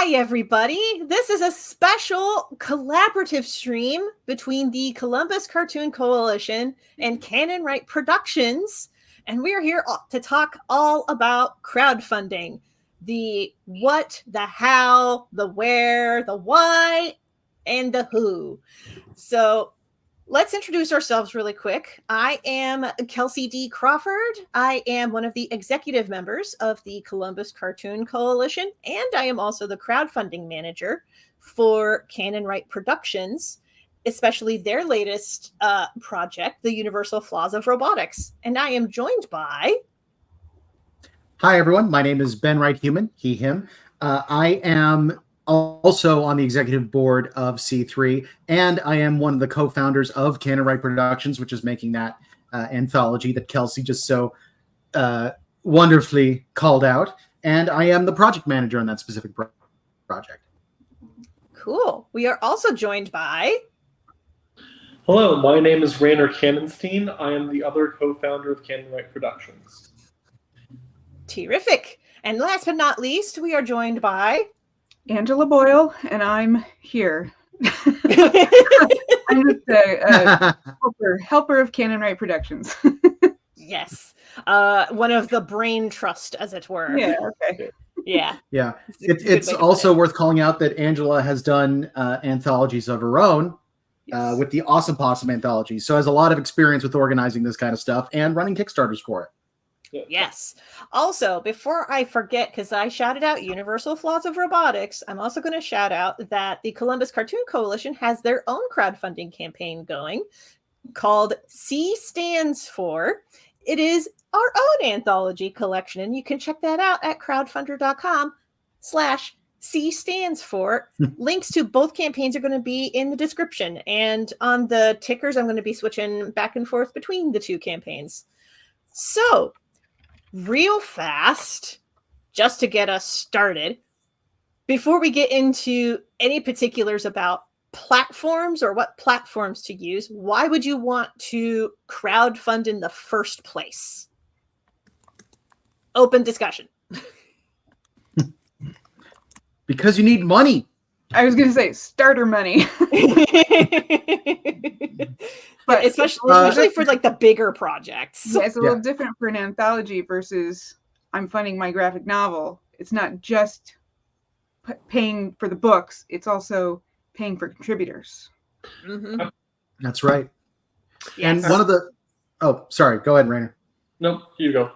Hi, everybody. This is a special collaborative stream between the Columbus Cartoon Coalition and CanonWrite Productions. And we're here to talk all about crowdfunding. The what, the how, the where, the why, and the who. So let's introduce ourselves really quick. I am Kelci D Crawford. I am one of the executive members of the Columbus Cartoon Coalition, and I am also the crowdfunding manager for CanonWrite Productions, especially their latest project, The Universal Flaws of Robotics. And I am joined by... Hi, everyone. My name is Ben Wright Heuman, he, him. I am also on the executive board of C3, and I am one of the co-founders of CanonWrite Productions, which is making that anthology that Kelci just so wonderfully called out. And I am the project manager on that specific project. Cool. We are also joined by... Hello, my name is Rainer Kannenstine. I am the other co-founder of CanonWrite Productions. Terrific. And last but not least, we are joined by... Angela Boyle, and I'm here. I'm just a helper of CanonWrite Productions. Yes. One of the brain trust, as it were. Yeah, okay. Yeah. Yeah. It's also worth calling out that Angela has done anthologies of her own with the Awesome Possum anthology. So has a lot of experience with organizing this kind of stuff and running Kickstarters for it. Yes. Also, before I forget, because I shouted out Universal Flaws of Robotics, I'm also going to shout out that the Columbus Cartoon Coalition has their own crowdfunding campaign going called C Stands For. It is our own anthology collection, and you can check that out at crowdfunder.com/C Stands For. Links to both campaigns are going to be in the description, and on the tickers, I'm going to be switching back and forth between the two campaigns. So, real fast, just to get us started, before we get into any particulars about platforms or what platforms to use, why would you want to crowdfund in the first place? Open discussion. Because you need money. I was going to say starter money. But especially for like the bigger projects. Yeah, it's a little different for an anthology versus I'm funding my graphic novel. It's not just paying for the books. It's also paying for contributors. Mm-hmm. That's right. Yes. And one of the... Oh, sorry. Go ahead, Rainer. No, you go.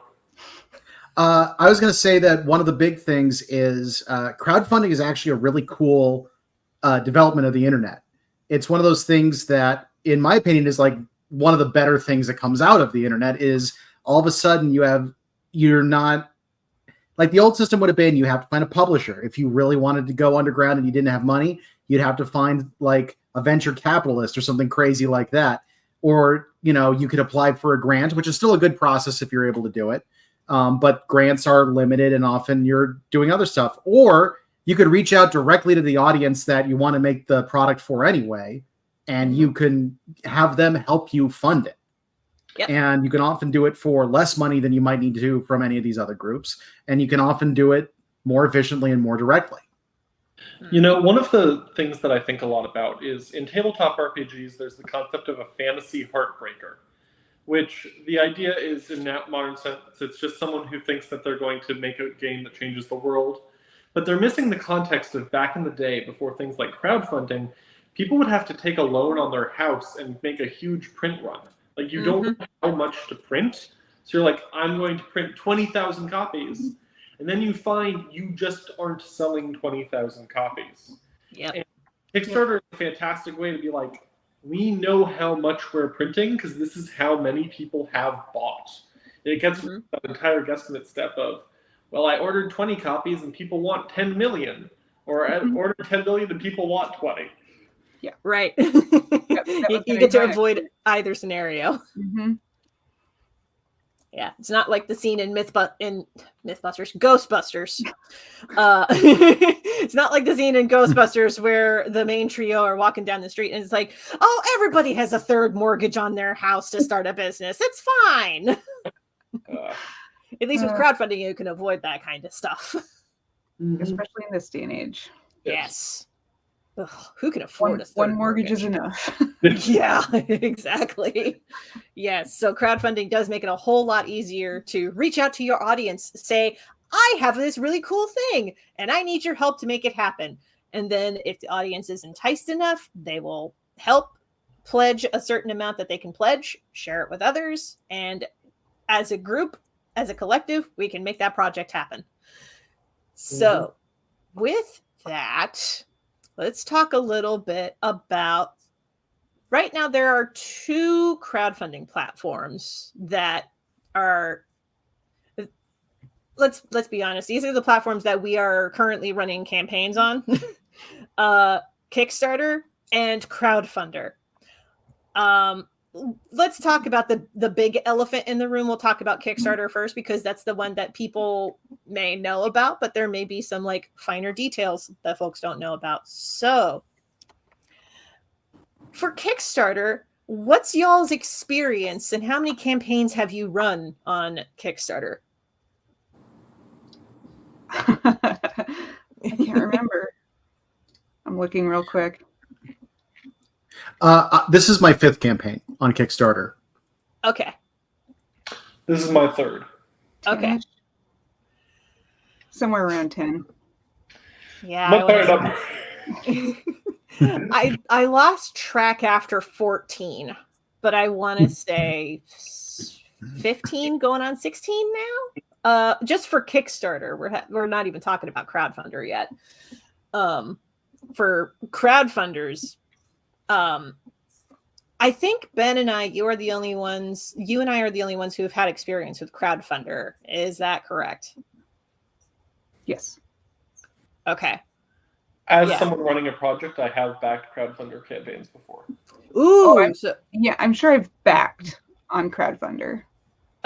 I was going to say that one of the big things is crowdfunding is actually a really cool development of the internet. It's one of those things that, in my opinion, is like one of the better things that comes out of the internet is all of a sudden you're not like the old system would have been, you have to find a publisher. If you really wanted to go underground and you didn't have money, you'd have to find like a venture capitalist or something crazy like that. Or, you could apply for a grant, which is still a good process if you're able to do it. But grants are limited and often you're doing other stuff. Or you could reach out directly to the audience that you want to make the product for anyway, and you can have them help you fund it. Yep. And you can often do it for less money than you might need to from any of these other groups. And you can often do it more efficiently and more directly. One of the things that I think a lot about is in tabletop RPGs, there's the concept of a fantasy heartbreaker, which the idea is in that modern sense, it's just someone who thinks that they're going to make a game that changes the world. But they're missing the context of back in the day, before things like crowdfunding, people would have to take a loan on their house and make a huge print run. Like, you don't know how much to print. So you're like, I'm going to print 20,000 copies. And then you find you just aren't selling 20,000 copies. Yep. And Kickstarter is a fantastic way to be like, we know how much we're printing because this is how many people have bought. And it gets that entire guesstimate step of, well, I ordered 20 copies and people want 10 million. Or I ordered 10 million and people want 20. Yeah, right. You get to avoid either scenario. Mm-hmm. Yeah, it's not like the scene in Ghostbusters. It's not like the scene in Ghostbusters where the main trio are walking down the street and it's like, oh, everybody has a third mortgage on their house to start a business. It's fine. At least with crowdfunding, you can avoid that kind of stuff. especially in this day and age. Yes. Ugh, who can afford a One third mortgage is enough. Yeah, exactly. Yes. So crowdfunding does make it a whole lot easier to reach out to your audience, say, I have this really cool thing and I need your help to make it happen. And then if the audience is enticed enough, they will help pledge a certain amount that they can pledge, share it with others. And as a group, as a collective, we can make that project happen. So with that, let's talk a little bit about, right now there are 2 crowdfunding platforms that are, let's be honest, these are the platforms that we are currently running campaigns on. Kickstarter and Crowdfunder. Let's talk about the big elephant in the room. We'll talk about Kickstarter first because that's the one that people may know about, but there may be some like finer details that folks don't know about. So for Kickstarter, what's y'all's experience and how many campaigns have you run on Kickstarter? I can't remember. I'm looking real quick. This is my 5th campaign on Kickstarter. Okay. This is my 3rd. Okay. Somewhere around 10. Yeah. My third number. I lost track after 14, but I want to say 15 going on 16 now. Just for Kickstarter. We're not even talking about Crowdfunder yet. For crowdfunders, I think Ben and I, you and I are the only ones who have had experience with Crowdfunder. Is that correct? Yes. Okay. As someone running a project, I have backed crowdfunder campaigns before. Ooh. I'm sure I've backed on Crowdfunder.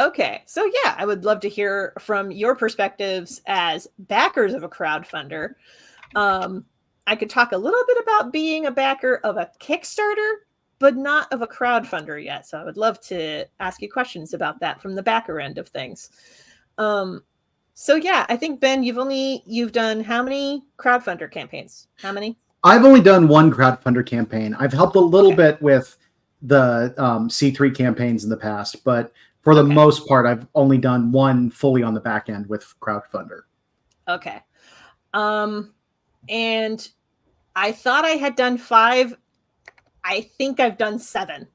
Okay. So yeah, I would love to hear from your perspectives as backers of a crowdfunder. I could talk a little bit about being a backer of a Kickstarter, but not of a crowdfunder yet. So I would love to ask you questions about that from the backer end of things. So yeah, I think Ben, you've done how many crowdfunder campaigns? How many? I've only done 1 crowdfunder campaign. I've helped a little bit with the C3 campaigns in the past, but for the most part, I've only done 1 fully on the back end with crowdfunder. Okay. And I thought I had done 5. I think I've done 7.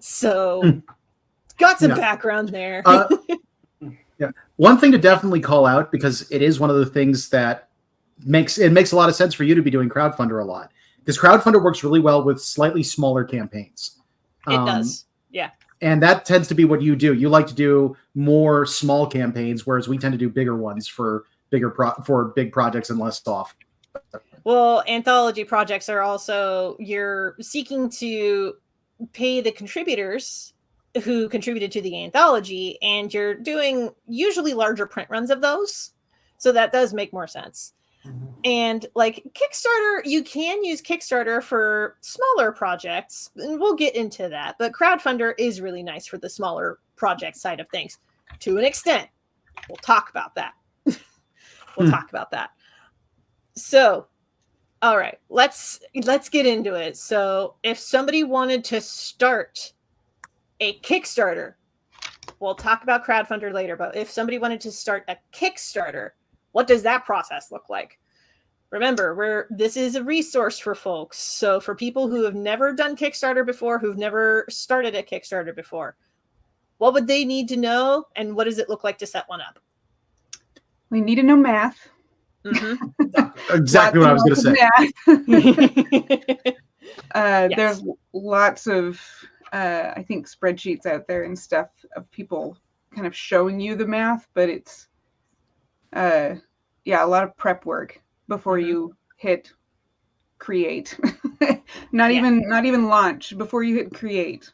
So got some background there. Yeah. One thing to definitely call out, because it is one of the things that makes a lot of sense for you to be doing crowdfunder a lot, because crowdfunder works really well with slightly smaller campaigns. It does. Yeah. And that tends to be what you do. You like to do more small campaigns, whereas we tend to do bigger ones for big projects and less off. Well, anthology projects are also, you're seeking to pay the contributors who contributed to the anthology, and you're doing usually larger print runs of those. So that does make more sense. And like Kickstarter, you can use Kickstarter for smaller projects, and we'll get into that. But Crowdfunder is really nice for the smaller project side of things to an extent. We'll talk about that. We'll talk about that. So, all right, let's get into it. So if somebody wanted to start a Kickstarter, we'll talk about Crowdfunder later, but if somebody wanted to start a Kickstarter, what does that process look like? Remember, this is a resource for folks. So for people who have never done Kickstarter before, who've never started a Kickstarter before, what would they need to know, and what does it look like to set one up? We need to know math. Mm-hmm. Exactly what I was going to say. Yes. There's lots of, I think, spreadsheets out there and stuff of people kind of showing you the math, but it's, a lot of prep work before you hit create. not even launch, before you hit create,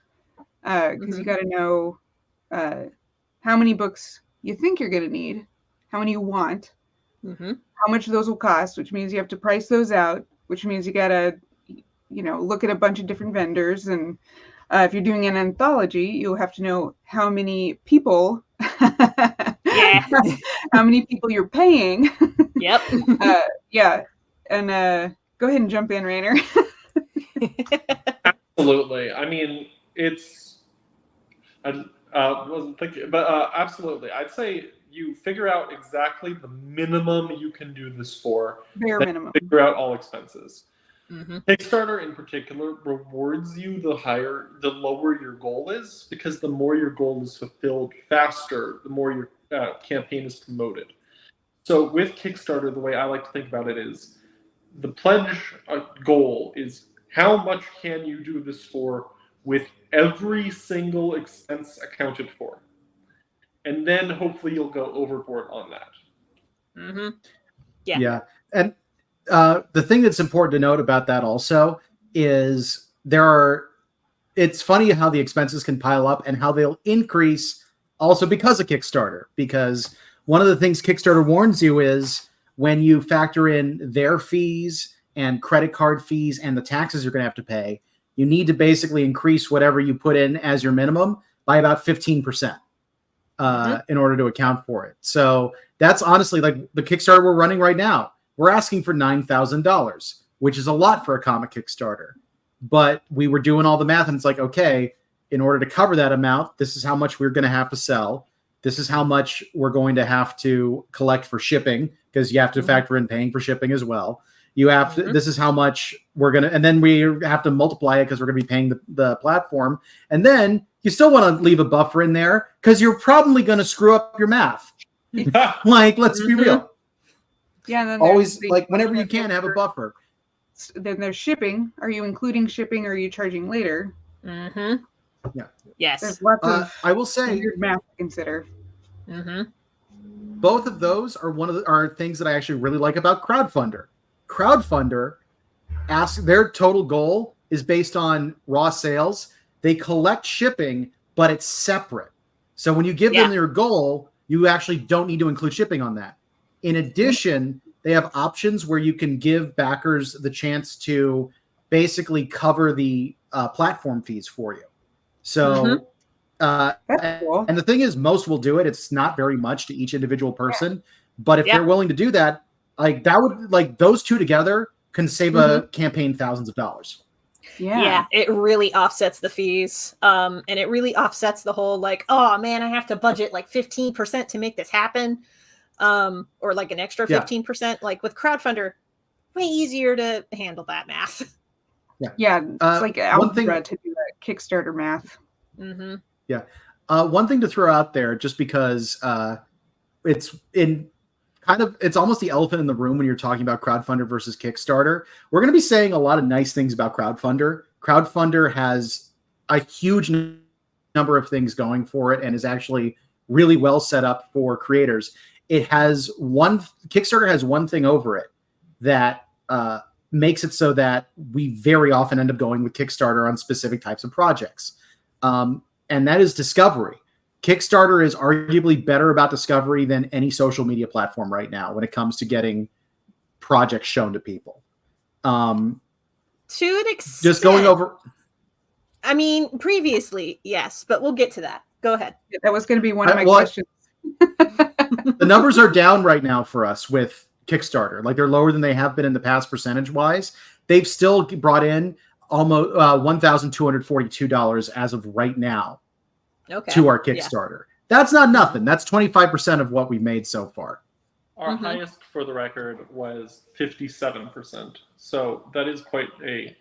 because you got to know how many books you think you're going to need, how many you want, how much those will cost, which means you have to price those out, which means you got to, look at a bunch of different vendors. And if you're doing an anthology, you'll have to know how many people, how many people you're paying Yep. Yeah. And go ahead and jump in, Rainer. Absolutely. I mean, I wasn't thinking, but absolutely. I'd say you figure out exactly the minimum you can do this for. Bare then minimum. Figure out all expenses. Mm-hmm. Kickstarter in particular rewards you the lower your goal is, because the more your goal is fulfilled faster, the more your campaign is promoted. So with Kickstarter, the way I like to think about it is the pledge goal is how much can you do this for with every single expense accounted for. And then hopefully you'll go overboard on that. Mm-hmm. Yeah. Yeah. And the thing that's important to note about that also is it's funny how the expenses can pile up and how they'll increase also because of Kickstarter. Because one of the things Kickstarter warns you is when you factor in their fees and credit card fees and the taxes you're going to have to pay, you need to basically increase whatever you put in as your minimum by about 15% in order to account for it. So that's honestly like the Kickstarter we're running right now. We're asking for $9,000, which is a lot for a comic Kickstarter. But we were doing all the math and it's like, okay, in order to cover that amount, this is how much we're going to have to sell. This is how much we're going to have to collect for shipping, because you have to factor in paying for shipping as well. You have to, this is how much we're going to, and then we have to multiply it because we're going to be paying the platform. And then you still want to leave a buffer in there because you're probably going to screw up your math. Like, let's be real. Yeah. And then Always, like, whenever you can, have a buffer. Then there's shipping. Are you including shipping or are you charging later? Mm-hmm. Yeah. Yes. There's lots of I will say weird math to consider. Mm-hmm. both of those are things that I actually really like about Crowdfunder. Crowdfunder their total goal is based on raw sales. They collect shipping, but it's separate. So when you give them their goal, you actually don't need to include shipping on that. In addition, they have options where you can give backers the chance to basically cover the platform fees for you. So, That's cool. and the thing is, most will do it. It's not very much to each individual person, but if they're willing to do that, like that would, like those two together can save a campaign thousands of dollars. Yeah, it really offsets the fees. And it really offsets the whole like, oh man, I have to budget like 15% to make this happen. Or like an extra 15%. Like with Crowdfunder, way easier to handle that math. Yeah, it's like algebra to do that Kickstarter math. Mm-hmm. Yeah. One thing to throw out there, just because it's almost the elephant in the room when you're talking about Crowdfunder versus Kickstarter. We're going to be saying a lot of nice things about Crowdfunder. Crowdfunder has a huge number of things going for it and is actually really well set up for creators. Kickstarter has one thing over it that makes it so that we very often end up going with Kickstarter on specific types of projects. And that is discovery. Kickstarter is arguably better about discovery than any social media platform right now when it comes to getting projects shown to people. To an extent. Just going over. I mean, previously, yes, but we'll get to that. Go ahead. That was going to be one of my questions. The numbers are down right now for us with Kickstarter. Like they're lower than they have been in the past percentage-wise. They've still brought in almost $1,242 as of right now to our Kickstarter. That's not nothing. That's 25% of what we've made so far. Our highest, for the record, was 57%. So that is quite a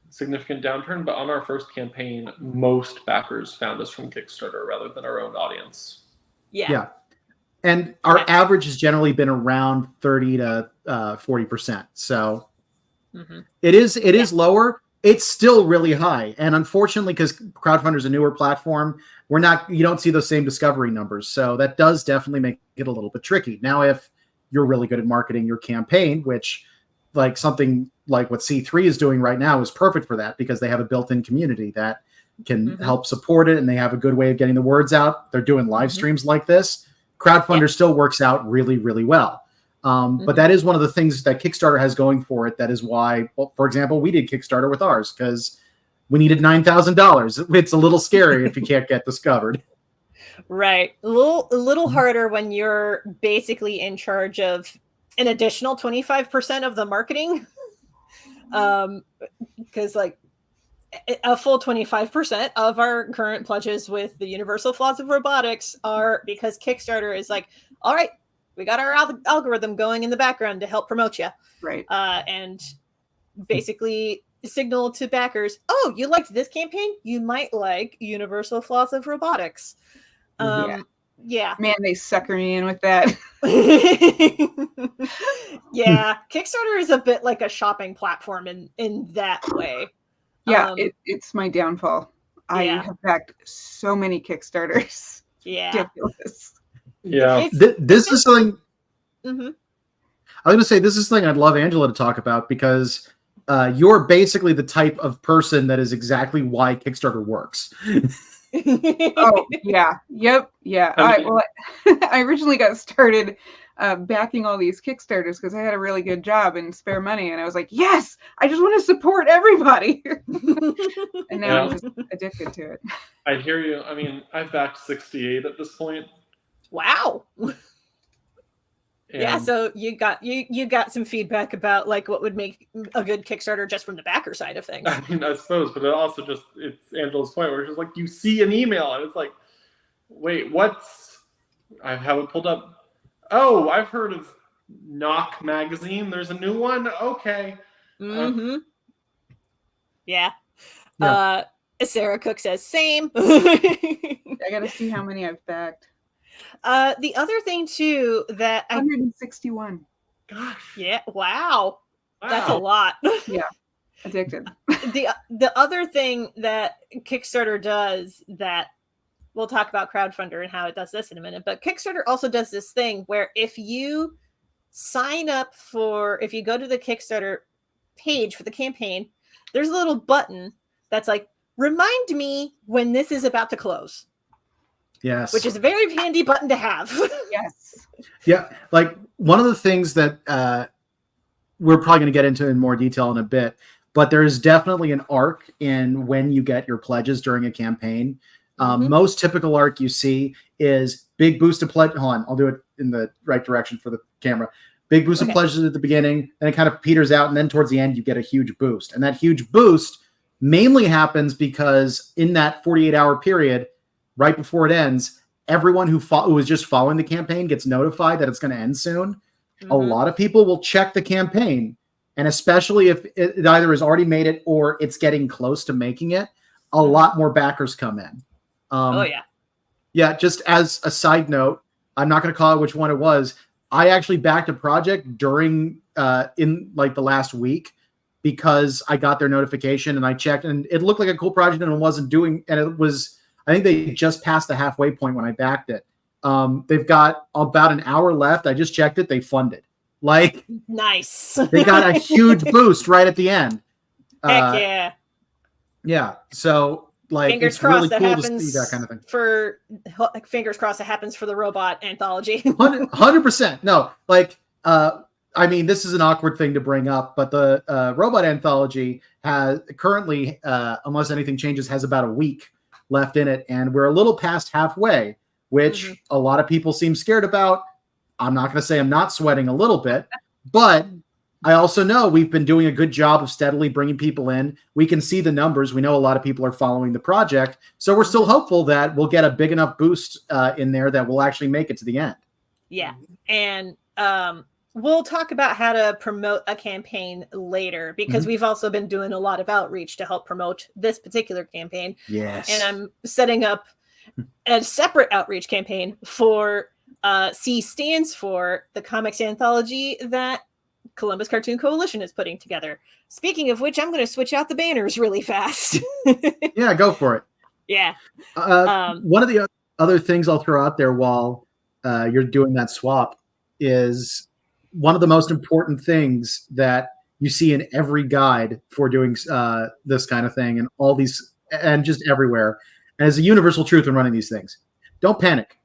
significant downturn. But on our first campaign, most backers found us from Kickstarter rather than our own audience. Yeah. And our average has generally been around 30 to 40%. So it is lower. It's still really high. And unfortunately, because Crowdfunder is a newer platform, you don't see those same discovery numbers. So that does definitely make it a little bit tricky. Now, if you're really good at marketing your campaign, which like something like what C3 is doing right now is perfect for that, because they have a built-in community that can help support it. And they have a good way of getting the words out. They're doing live streams like this. Crowdfunder still works out really, really well. But that is one of the things that Kickstarter has going for it. That is why, well, for example, we did Kickstarter with ours because we needed $9,000. It's a little scary if you can't get discovered. Right. A little harder when you're basically in charge of an additional 25% of the marketing. Because like a full 25% of our current pledges with the universal flaws of robotics are because Kickstarter is like, all right, we got our algorithm going in the background to help promote you. Right. And basically signal to backers, oh, you liked this campaign? You might like universal flaws of robotics. Yeah. Man, they sucker me in with that. Yeah. Kickstarter is a bit like a shopping platform in that way. Yeah, it's my downfall. Yeah. I have backed so many Kickstarters. Yeah. Ridiculous. Yeah. This is something. Mm-hmm. I was going to say, this is something I'd love Angela to talk about, because you're basically the type of person that is exactly why Kickstarter works. Oh, yeah. Yep. Yeah. I originally got started backing all these Kickstarters because I had a really good job and spare money. And I was like, yes, I just want to support everybody. And now I'm just addicted to it. I hear you. I mean, I've backed 68 at this point. Wow. Yeah, so you got some feedback about like what would make a good Kickstarter just from the backer side of things. I mean, I suppose, but it also just, it's Angela's point where it's just like you see an email and it's like, wait, I have it pulled up. Oh, I've heard of Knock magazine. There's a new one. Okay. Mm-hmm. Yeah. Yeah. Sarah Cook says same. I gotta see how many I've backed. The other thing too that 161. Gosh. Yeah, wow. That's a lot. Yeah. Addicted. The other thing that Kickstarter does, that we'll talk about Crowdfunder and how it does this in a minute, but Kickstarter also does this thing where if you go to the Kickstarter page for the campaign, there's a little button that's like, remind me when this is about to close. Yes. Which is a very handy button to have. Yes. Yeah. Like one of the things that we're probably going to get into in more detail in a bit, but there is definitely an arc in when you get your pledges during a campaign. Most typical arc you see is big boost of pledge. Hold on, I'll do it in the right direction for the camera. Big boost of pledges at the beginning, then it kind of peters out, and then towards the end you get a huge boost. And that huge boost mainly happens because in that 48-hour period, right before it ends, everyone who was just following the campaign gets notified that it's going to end soon. A lot of people will check the campaign, and especially if it either has already made it or it's getting close to making it, a lot more backers come in. Yeah, just as a side note, I'm not going to call it which one it was. I actually backed a project during in like the last week because I got their notification and I checked, and it looked like a cool project, and it wasn't doing, and it was, I think they just passed the halfway point when I backed it. They've got about an hour left. I just checked it. They funded. Like, nice. They got a huge boost right at the end. Heck yeah. Yeah. So like, fingers it's crossed really that cool to happens see that kind of thing. Fingers crossed it happens for the robot anthology. 100%. No, like, I mean, this is an awkward thing to bring up, but the robot anthology has currently, unless anything changes, has about a week left in it, and we're a little past halfway, which a lot of people seem scared about. I'm not going to say I'm not sweating a little bit, but I also know we've been doing a good job of steadily bringing people in. We can see the numbers. We know a lot of people are following the project, so we're still hopeful that we'll get a big enough boost in there that we'll actually make it to the end. Yeah, and we'll talk about how to promote a campaign later, because we've also been doing a lot of outreach to help promote this particular campaign. Yes. And I'm setting up a separate outreach campaign for C stands for the comics anthology that Columbus Cartoon Coalition is putting together. Speaking of which, I'm going to switch out the banners really fast. Yeah, go for it. Yeah. One of the other things I'll throw out there while you're doing that swap is one of the most important things that you see in every guide for doing this kind of thing, and all these, and just everywhere, and as a universal truth in running these things: don't panic.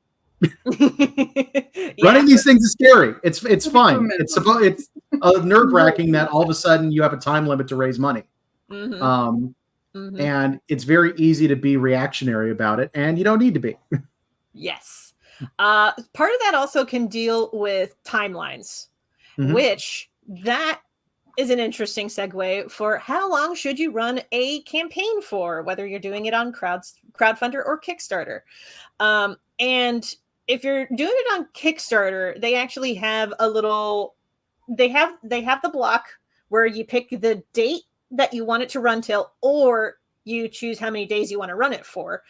Running these things is scary. It's fine. It's nerve-wracking that all of a sudden you have a time limit to raise money. And it's very easy to be reactionary about it, and you don't need to be. Yes. Part of that also can deal with timelines. which that is an interesting segue for how long should you run a campaign for, whether you're doing it on crowdfunder or Kickstarter. And if you're doing it on Kickstarter, they actually have a little, they have the block where you pick the date that you want it to run till, or you choose how many days you want to run it for.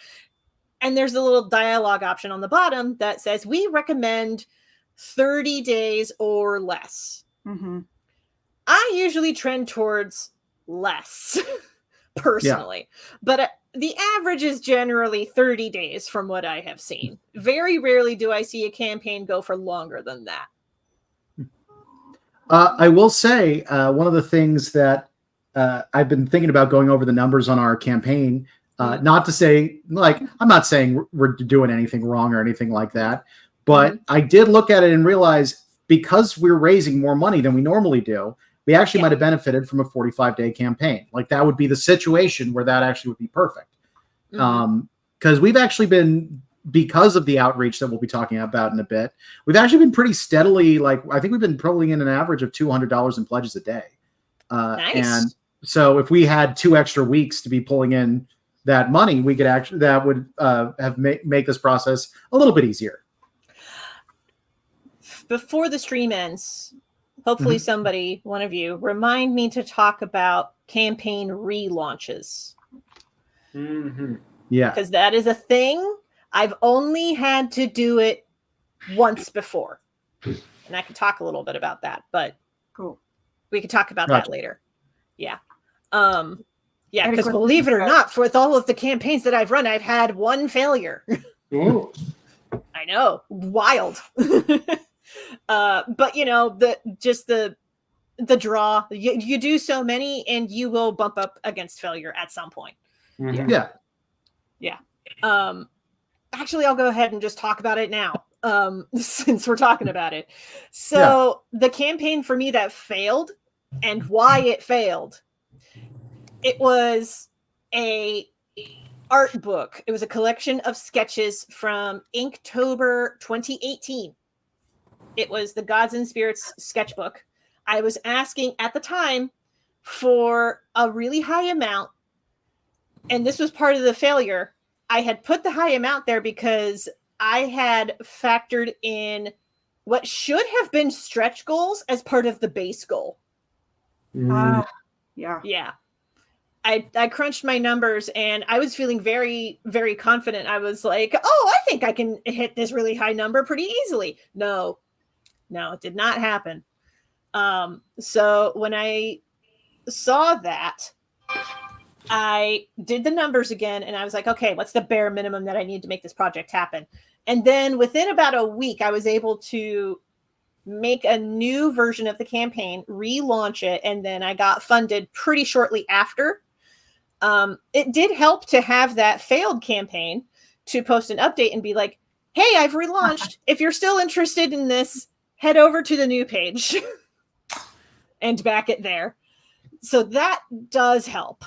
And there's a little dialogue option on the bottom that says, we recommend 30 days or less. I usually trend towards less personally, but the average is generally 30 days from what I have seen. Very rarely do I see a campaign go for longer than that. I will say one of the things that I've been thinking about going over the numbers on our campaign, not to say, like, I'm not saying we're doing anything wrong or anything like that, but I did look at it and realize because we're raising more money than we normally do, we actually might have benefited from a 45-day campaign. Like that would be the situation where that actually would be perfect. Because we've actually been, because of the outreach that we'll be talking about in a bit, we've actually been pretty steadily, like, I think we've been pulling in an average of $200 in pledges a day. Nice. And so if we had 2 extra weeks to be pulling in that money, we could actually, that would make this process a little bit easier. Before the stream ends, hopefully somebody, one of you, remind me to talk about campaign relaunches. Yeah. Because that is a thing. I've only had to do it once before. And I can talk a little bit about that, but cool. We can talk about that later. Yeah. Yeah, because believe it or not, with all of the campaigns that I've run, I've had one failure. I know. Wild. But you know, the draw, you do so many and you will bump up against failure at some point. Yeah. Actually, I'll go ahead and just talk about it now, since we're talking about it. So the campaign for me that failed and why it failed, it was a art book. It was a collection of sketches from Inktober 2018. It was the Gods and Spirits sketchbook. I was asking at the time for a really high amount, and this was part of the failure. I had put the high amount there because I had factored in what should have been stretch goals as part of the base goal. Yeah. I crunched my numbers and I was feeling very, very confident. I was like, oh, I think I can hit this really high number pretty easily. No, it did not happen. So when I saw that, I did the numbers again and I was like, okay, what's the bare minimum that I need to make this project happen? And then within about a week, I was able to make a new version of the campaign, relaunch it, and then I got funded pretty shortly after. It did help to have that failed campaign to post an update and be like, hey, I've relaunched. If you're still interested in this, head over to the new page and back it there. So that does help.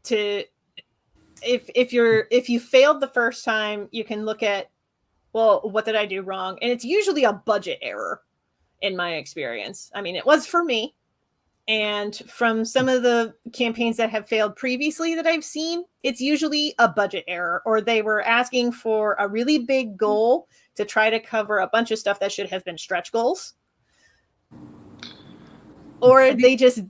If you failed the first time, you can look at, well, what did I do wrong? And it's usually a budget error in my experience. I mean, it was for me. And from some of the campaigns that have failed previously that I've seen, it's usually a budget error, or they were asking for a really big goal to try to cover a bunch of stuff that should have been stretch goals. Or they just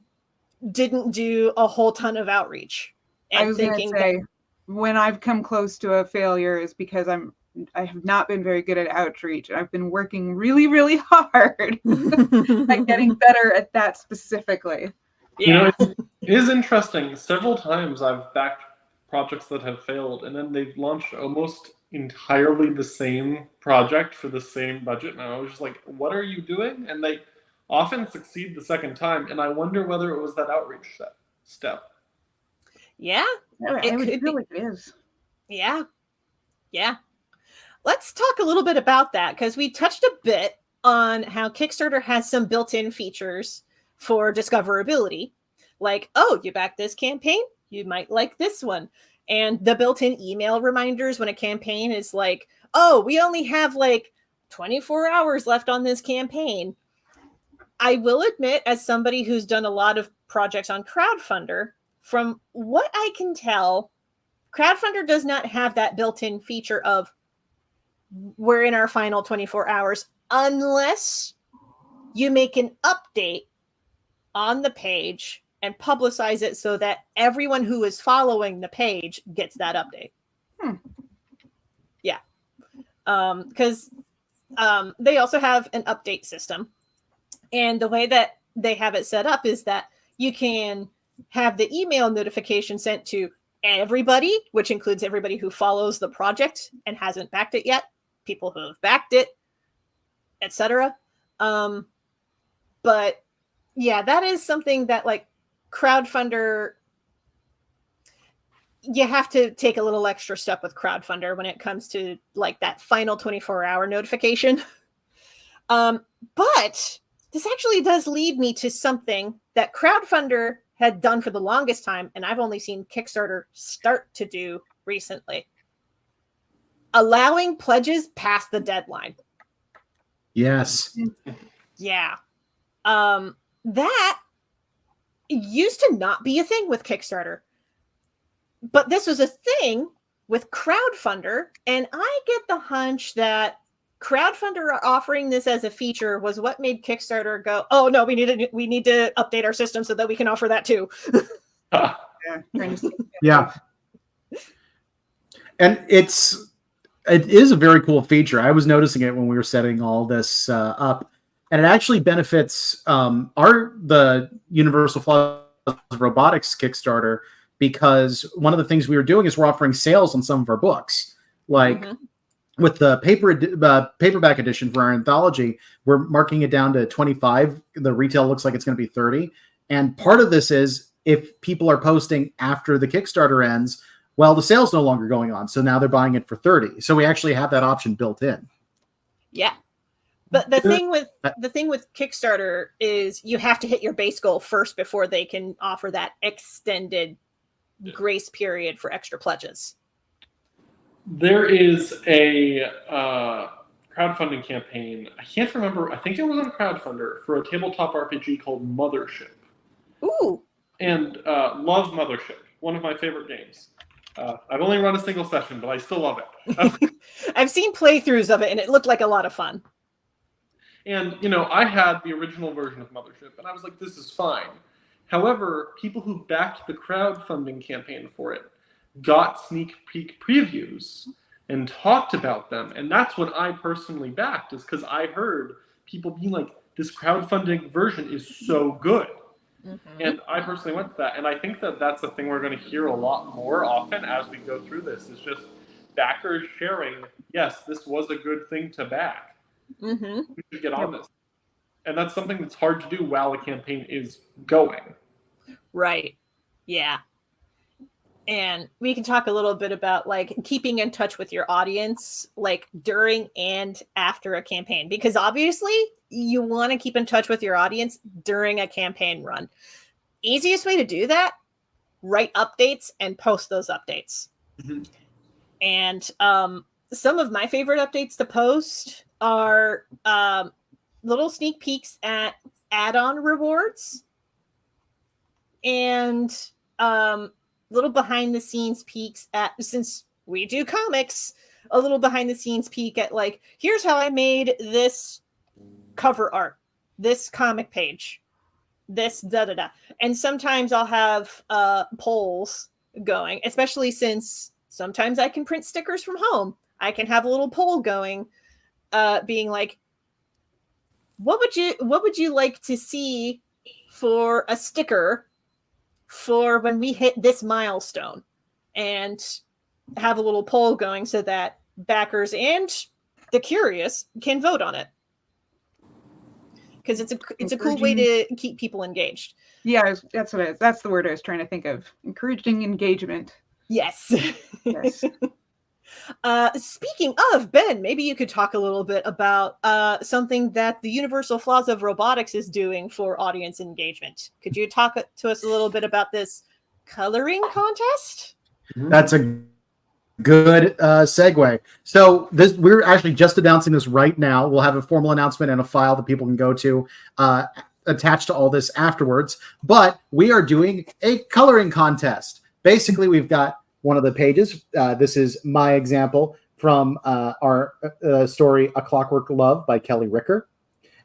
didn't do a whole ton of outreach. I was going to say, when I've come close to a failure is because I have not been very good at outreach. I've been working really, really hard at getting better at that specifically. Yeah. You know, it is interesting. Several times I've backed projects that have failed, and then they've launched almost entirely the same project for the same budget. And I was just like, what are you doing? And they often succeed the second time. And I wonder whether it was that outreach step. Yeah. It really is. Yeah. Let's talk a little bit about that, because we touched a bit on how Kickstarter has some built-in features for discoverability. Like, oh, you backed this campaign, you might like this one. And the built-in email reminders when a campaign is like, oh, we only have like 24 hours left on this campaign. I will admit, as somebody who's done a lot of projects on Crowdfunder, from what I can tell, Crowdfunder does not have that built-in feature of we're in our final 24 hours unless you make an update on the page and publicize it so that everyone who is following the page gets that update. Yeah. Because they also have an update system. And the way that they have it set up is that you can have the email notification sent to everybody, which includes everybody who follows the project and hasn't backed it yet, people who have backed it, etc. But yeah, that is something that like Crowdfunder, you have to take a little extra step with Crowdfunder when it comes to like that final 24-hour notification. But this actually does lead me to something that Crowdfunder had done for the longest time, and I've only seen Kickstarter start to do recently. Allowing pledges past the deadline. Yes. Yeah. That used to not be a thing with Kickstarter. But this was a thing with Crowdfunder, and I get the hunch that Crowdfunder offering this as a feature was what made Kickstarter go, oh no, we need to update our system so that we can offer that too. Yeah. And it is a very cool feature. I was noticing it when we were setting all this up, and it actually benefits the Universal Flaws of Robotics Kickstarter, because one of the things we were doing is we're offering sales on some of our books. Like with the paperback edition for our anthology, we're marking it down to 25. The retail looks like it's going to be 30. And part of this is if people are posting after the Kickstarter ends, well, the sale's no longer going on. So now they're buying it for 30. So we actually have that option built in. Yeah. But the thing with Kickstarter is you have to hit your base goal first before they can offer that extended grace period for extra pledges. There is a crowdfunding campaign. I can't remember. I think it was on Crowdfunder for a tabletop RPG called Mothership. Ooh. And love Mothership. One of my favorite games. I've only run a single session, but I still love it. I've seen playthroughs of it, and it looked like a lot of fun. And, I had the original version of Mothership, and I was like, this is fine. However, people who backed the crowdfunding campaign for it got sneak peek previews and talked about them. And that's what I personally backed, is because I heard people being like, this crowdfunding version is so good. And I personally went to that. And I think that that's the thing we're going to hear a lot more often as we go through this, is just backers sharing, yes, this was a good thing to back. We should get on this. And that's something that's hard to do while a campaign is going. Right. Yeah. And we can talk a little bit about like keeping in touch with your audience, like during and after a campaign, because obviously you want to keep in touch with your audience during a campaign run. Easiest way to do that, write updates and post those updates. And some of my favorite updates to post are little sneak peeks at add-on rewards and little behind the scenes peeks at, since we do comics, a little behind the scenes peek at like, here's how I made this cover art, this comic page, this da-da-da. And sometimes I'll have polls going, especially since sometimes I can print stickers from home. I can have a little poll going, being like, what would you like to see for a sticker for when we hit this milestone, and have a little poll going so that backers and the curious can vote on it, because it's a cool way to keep people engaged. Yeah, that's the word I was trying to think of. Encouraging engagement. Yes. Yes. Speaking of, Ben, maybe you could talk a little bit about something that the Universal Flaws of Robotics is doing for audience engagement. Could you talk to us a little bit about this coloring contest? That's a good segue. So we're actually just announcing this right now. We'll have a formal announcement and a file that people can go to attached to all this afterwards, but we are doing a coloring contest. Basically, we've got one of the pages. This is my example from our story, A Clockwork Love by Kelly Ricker.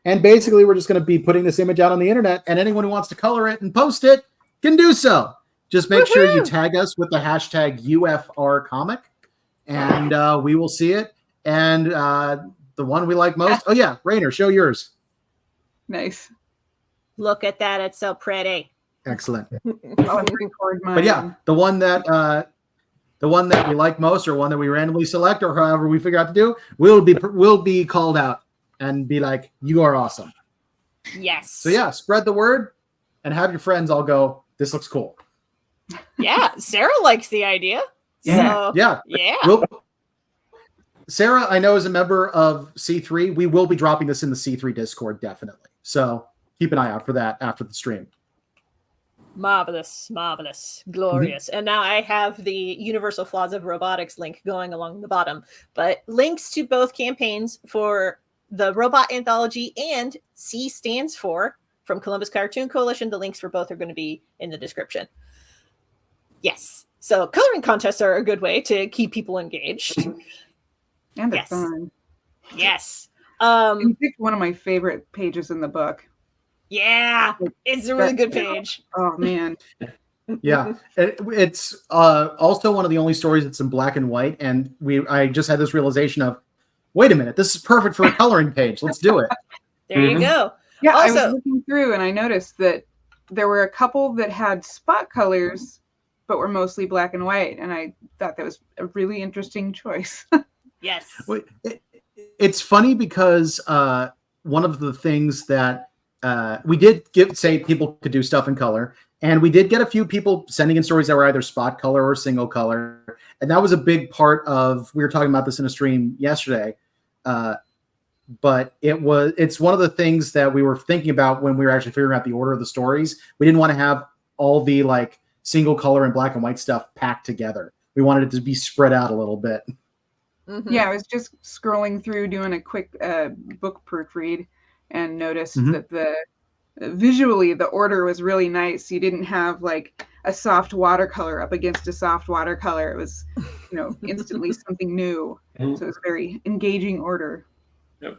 And basically, we're just going to be putting this image out on the internet, and anyone who wants to color it and post it can do so. Just make sure you tag us with the hashtag UFRcomic, and we will see it. And the one we like most. Oh, yeah. Rainer, show yours. Nice. Look at that. It's so pretty. Excellent. I'll record mine. But yeah, the one that we like most, or one that we randomly select, or however we figure out to do, will be called out and be like, you are awesome. Yes. So yeah, spread the word and have your friends all go, this looks cool. Yeah, Sarah likes the idea. Yeah. So, Yeah. Sarah, I know, is a member of C3. We will be dropping this in the C3 Discord, definitely. So keep an eye out for that after the stream. Marvelous, marvelous, glorious. And now I have the Universal Flaws of Robotics link going along the bottom. But links to both campaigns for the Robot Anthology and C Stands For from Columbus Cartoon Coalition. The links for both are going to be in the description. Yes. So coloring contests are a good way to keep people engaged. And they're Yes. fun. Yes. You picked one of my favorite pages in the book. Yeah, it's a really good page. Oh man. Yeah, it's also one of the only stories that's in black and white, and I just had this realization of, wait a minute, this is perfect for a coloring page. Let's do it. There you go. Yeah, I Also- was looking through and I noticed that there were a couple that had spot colors, but were mostly black and white, and I thought that was a really interesting choice. Yes. It's funny because one of the things that we did say people could do stuff in color, and we did get a few people sending in stories that were either spot color or single color, and that was a big part of. We were talking about this in a stream yesterday, but it's one of the things that we were thinking about when we were actually figuring out the order of the stories. We didn't want to have all the like single color and black and white stuff packed together. We wanted it to be spread out a little bit. Mhm. Yeah, I was just scrolling through doing a quick book proofread and noticed that visually the order was really nice. You didn't have like a soft watercolor up against a soft watercolor. It was, instantly something new. So it was very engaging order. Yep.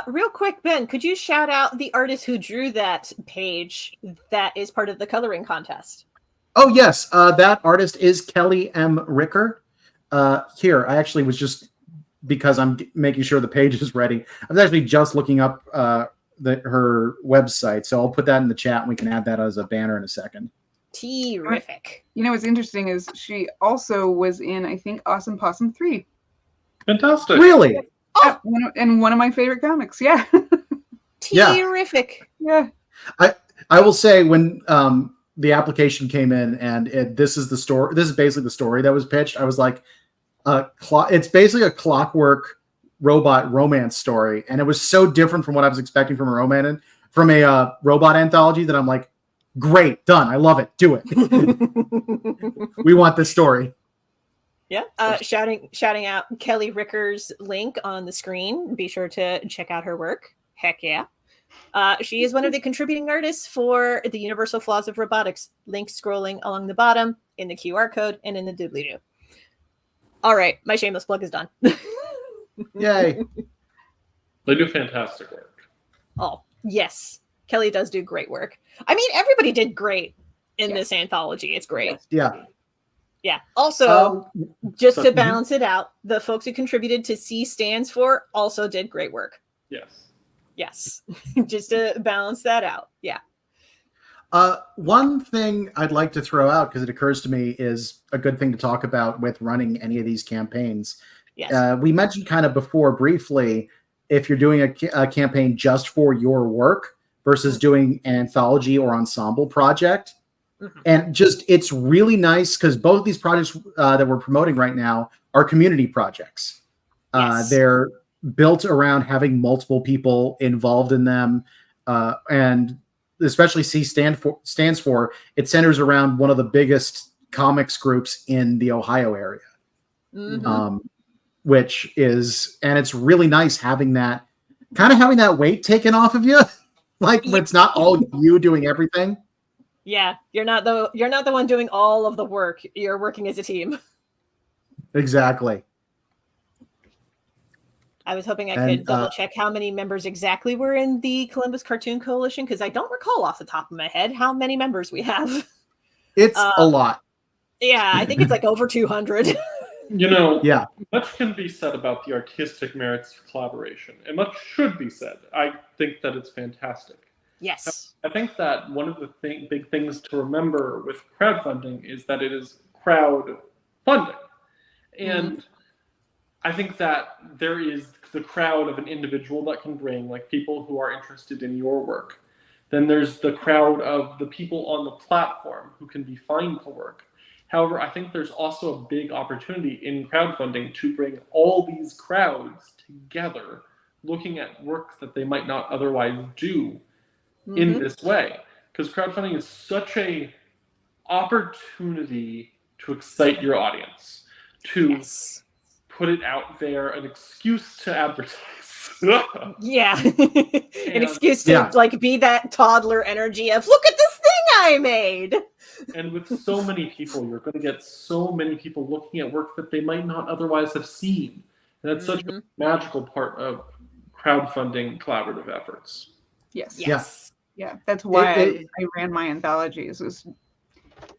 Real quick, Ben, could you shout out the artist who drew that page that is part of the coloring contest? Oh yes, that artist is Kelly M. Ricker. Here, I actually was just, because I'm making sure the page is ready, I was actually just looking up her website, so I'll put that in the chat and we can add that as a banner in a second. Terrific. What's interesting is she also was in, I think, Awesome Possum 3. Fantastic. Really? Yeah, one of my favorite comics. Yeah. Yeah. Terrific. Yeah. I will say, when the application came in and this is basically the story that was pitched, I was like, it's basically a clockwork robot romance story, and it was so different from what I was expecting from a robot anthology that I'm like, great, done. I love it. Do it. We want this story. Yeah. Shouting out Kelly Ricker's link on the screen. Be sure to check out her work. Heck yeah. She is one of the contributing artists for the Universal Flaws of Robotics. Link scrolling along the bottom in the QR code and in the doobly-doo. All right, my shameless plug is done. Yay. They do fantastic work. Oh, yes. Kelly does do great work. I mean, everybody did great in this anthology. It's great. Yeah. Yeah. Also, just to balance it out, the folks who contributed to C Stands For also did great work. Yes. Yes. Just to balance that out. Yeah. One thing I'd like to throw out, because it occurs to me, is a good thing to talk about with running any of these campaigns. Yes. We mentioned kind of before briefly, if you're doing a campaign just for your work versus doing an anthology or ensemble project. And just, it's really nice because both of these projects that we're promoting right now are community projects. Yes. They're built around having multiple people involved in them, and especially C stands for, it centers around one of the biggest comics groups in the Ohio area. Which is, and it's really nice having that weight taken off of you. Like it's not all you doing everything. Yeah, you're not the one doing all of the work. You're working as a team. Exactly. I was hoping I And, could double check how many members exactly were in the Columbus Cartoon Coalition, because I don't recall off the top of my head how many members we have. It's a lot. Yeah, I think it's like over 200. You know, Yeah. much can be said about the artistic merits of collaboration, and much should be said. I think that it's fantastic. Yes. I think that one of the big things to remember with crowdfunding is that it is crowd funding. And I think that there is the crowd of an individual that can bring, like, people who are interested in your work. Then there's the crowd of the people on the platform who can be fined for work. However, I think there's also a big opportunity in crowdfunding to bring all these crowds together, looking at work that they might not otherwise do in this way. Because crowdfunding is such a opportunity to excite your audience, to put it out there, an excuse to advertise. Yeah. An excuse to like be that toddler energy of, look at this thing I made. And with so many people, you're going to get so many people looking at work that they might not otherwise have seen. And that's such a magical part of crowdfunding collaborative efforts. Yes. Yeah, that's why I ran my anthologies, was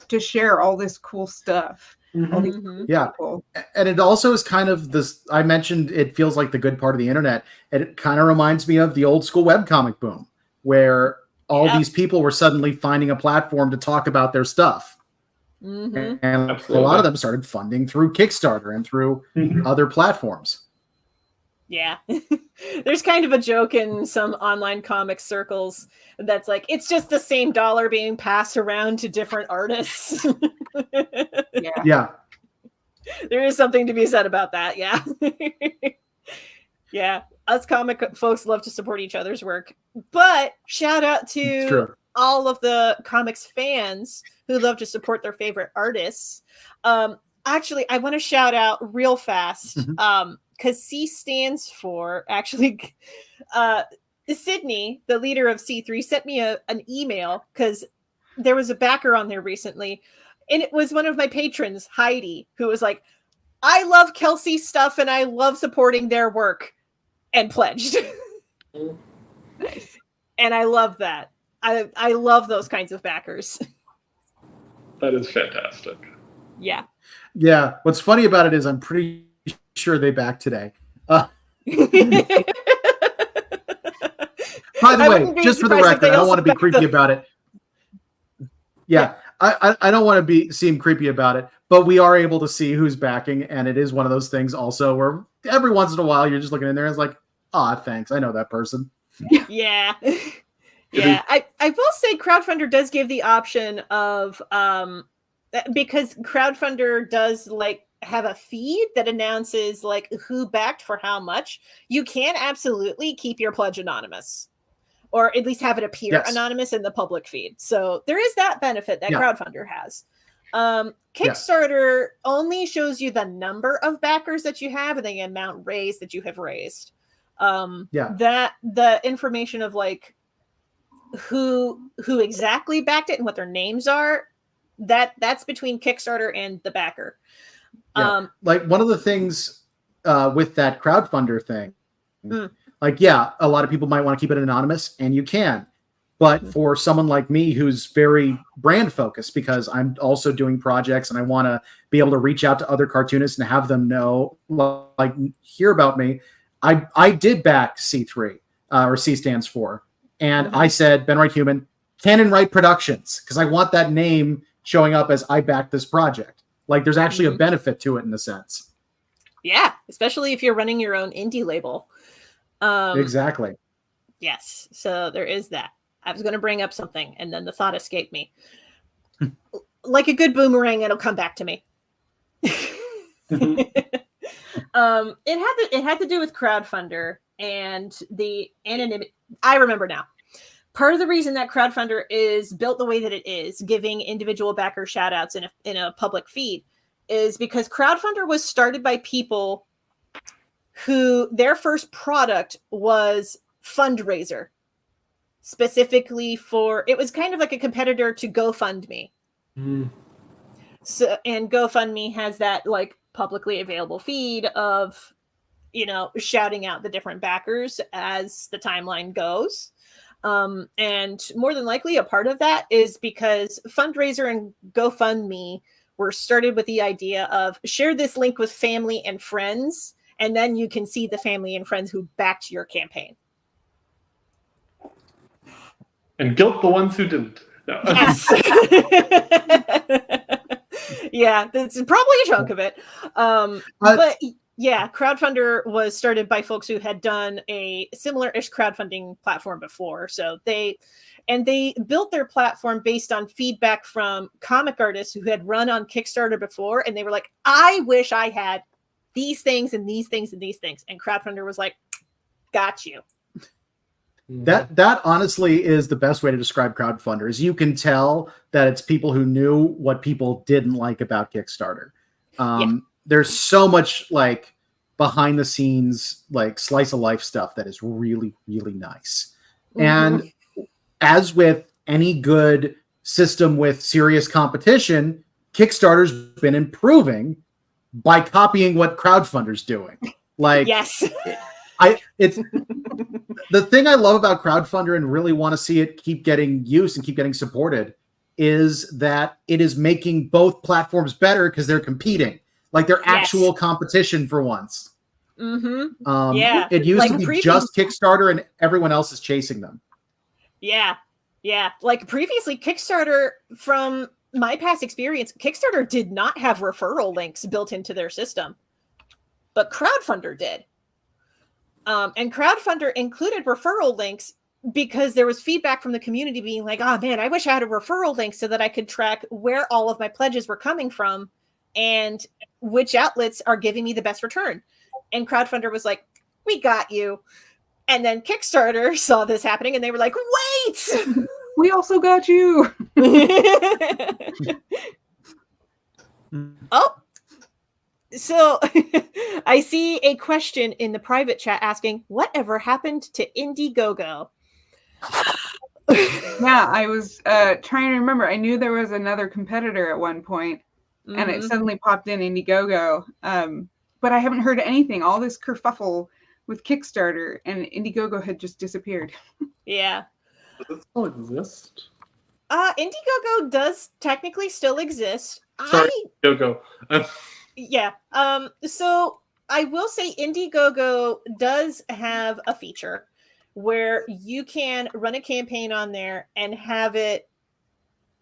to share all this cool stuff. All these people. And it also is kind of this, I mentioned it feels like the good part of the internet, and it kind of reminds me of the old school webcomic boom, where all these people were suddenly finding a platform to talk about their stuff. And a lot of them started funding through Kickstarter and through other platforms. Yeah. There's kind of a joke in some online comic circles that's like, it's just the same dollar being passed around to different artists. Yeah. There is something to be said about that. Yeah. Yeah. Us comic folks love to support each other's work. But shout out to all of the comics fans who love to support their favorite artists. Actually, I want to shout out real fast. Because C stands for, actually, Sydney, the leader of C3, sent me an email because there was a backer on there recently. And it was one of my patrons, Heidi, who was like, I love Kelci stuff and I love supporting their work, and pledged. Nice. And I love that. I love those kinds of backers. That is fantastic. Yeah. Yeah. What's funny about it is I'm pretty sure they back today. By the way, just for the record, I don't want to be creepy about it. Yeah. I don't want to seem creepy about it, but we are able to see who's backing, and it is one of those things also where every once in a while you're just looking in there and it's like, thanks, I know that person. Yeah. Yeah. I will say Crowdfunder does give the option of because Crowdfunder does like have a feed that announces like who backed for how much. You can absolutely keep your pledge anonymous, or at least have it appear anonymous in the public feed. So there is that benefit that Crowdfunder has. Kickstarter only shows you the number of backers that you have and the amount raised that you have raised. That the information of like who exactly backed it and what their names are, that's between Kickstarter and the backer. Like one of the things with that Crowdfunder thing, like, a lot of people might want to keep it anonymous, and you can. But for someone like me who's very brand focused, because I'm also doing projects and I want to be able to reach out to other cartoonists and have them know, like, hear about me, I did back C3, or C stands for. And I said, Ben Wright Heuman, CanonWrite Productions, because I want that name showing up as I backed this project. Like, there's actually a benefit to it in a sense. Yeah, especially if you're running your own indie label. Exactly. Yes, so there is that. I was going to bring up something, and then the thought escaped me. Like a good boomerang, it'll come back to me. It had to do with Crowdfunder and the anonymity. I remember now. Part of the reason that Crowdfunder is built the way that it is, giving individual backer shout outs in a public feed, is because Crowdfunder was started by people who their first product was fundraiser. specifically for, it was kind of like a competitor to GoFundMe. So, and GoFundMe has that like publicly available feed of, you know, shouting out the different backers as the timeline goes. And more than likely a part of that is because Fundraiser and GoFundMe were started with the idea of share this link with family and friends, and then you can see the family and friends who backed your campaign. And guilt the ones who didn't. No. Yes. Yeah, that's probably a chunk of it. But yeah, Crowdfunder was started by folks who had done a similar-ish crowdfunding platform before. So they built their platform based on feedback from comic artists who had run on Kickstarter before, and they were like, I wish I had these things and these things and these things. And Crowdfunder was like, got you. That honestly is the best way to describe Crowdfunder, is you can tell that it's people who knew what people didn't like about Kickstarter. There's so much like behind the scenes, like slice of life stuff that is really, really nice. And as with any good system with serious competition, Kickstarter's been improving by copying what Crowdfunder's doing. Like, yes. It's the thing I love about Crowdfunder and really want to see it keep getting used and keep getting supported is that it is making both platforms better because they're competing. Like they're actual competition for once. Yeah. It used to be just Kickstarter and everyone else is chasing them. Yeah. Yeah. Like previously, Kickstarter, from my past experience, Kickstarter did not have referral links built into their system, but Crowdfunder did. And Crowdfunder included referral links because there was feedback from the community being like, oh man, I wish I had a referral link so that I could track where all of my pledges were coming from and which outlets are giving me the best return. And Crowdfunder was like, we got you. And then Kickstarter saw this happening and they were like, wait, we also got you. Oh, so I see a question in the private chat asking, whatever happened to Indiegogo? Yeah, I was trying to remember. I knew there was another competitor at one point, and it suddenly popped in Indiegogo. But I haven't heard anything. All this kerfuffle with Kickstarter, and Indiegogo had just disappeared. Yeah. Does it still exist? Indiegogo does technically still exist. Sorry, Indiegogo. Yeah. So I will say Indiegogo does have a feature where you can run a campaign on there and have it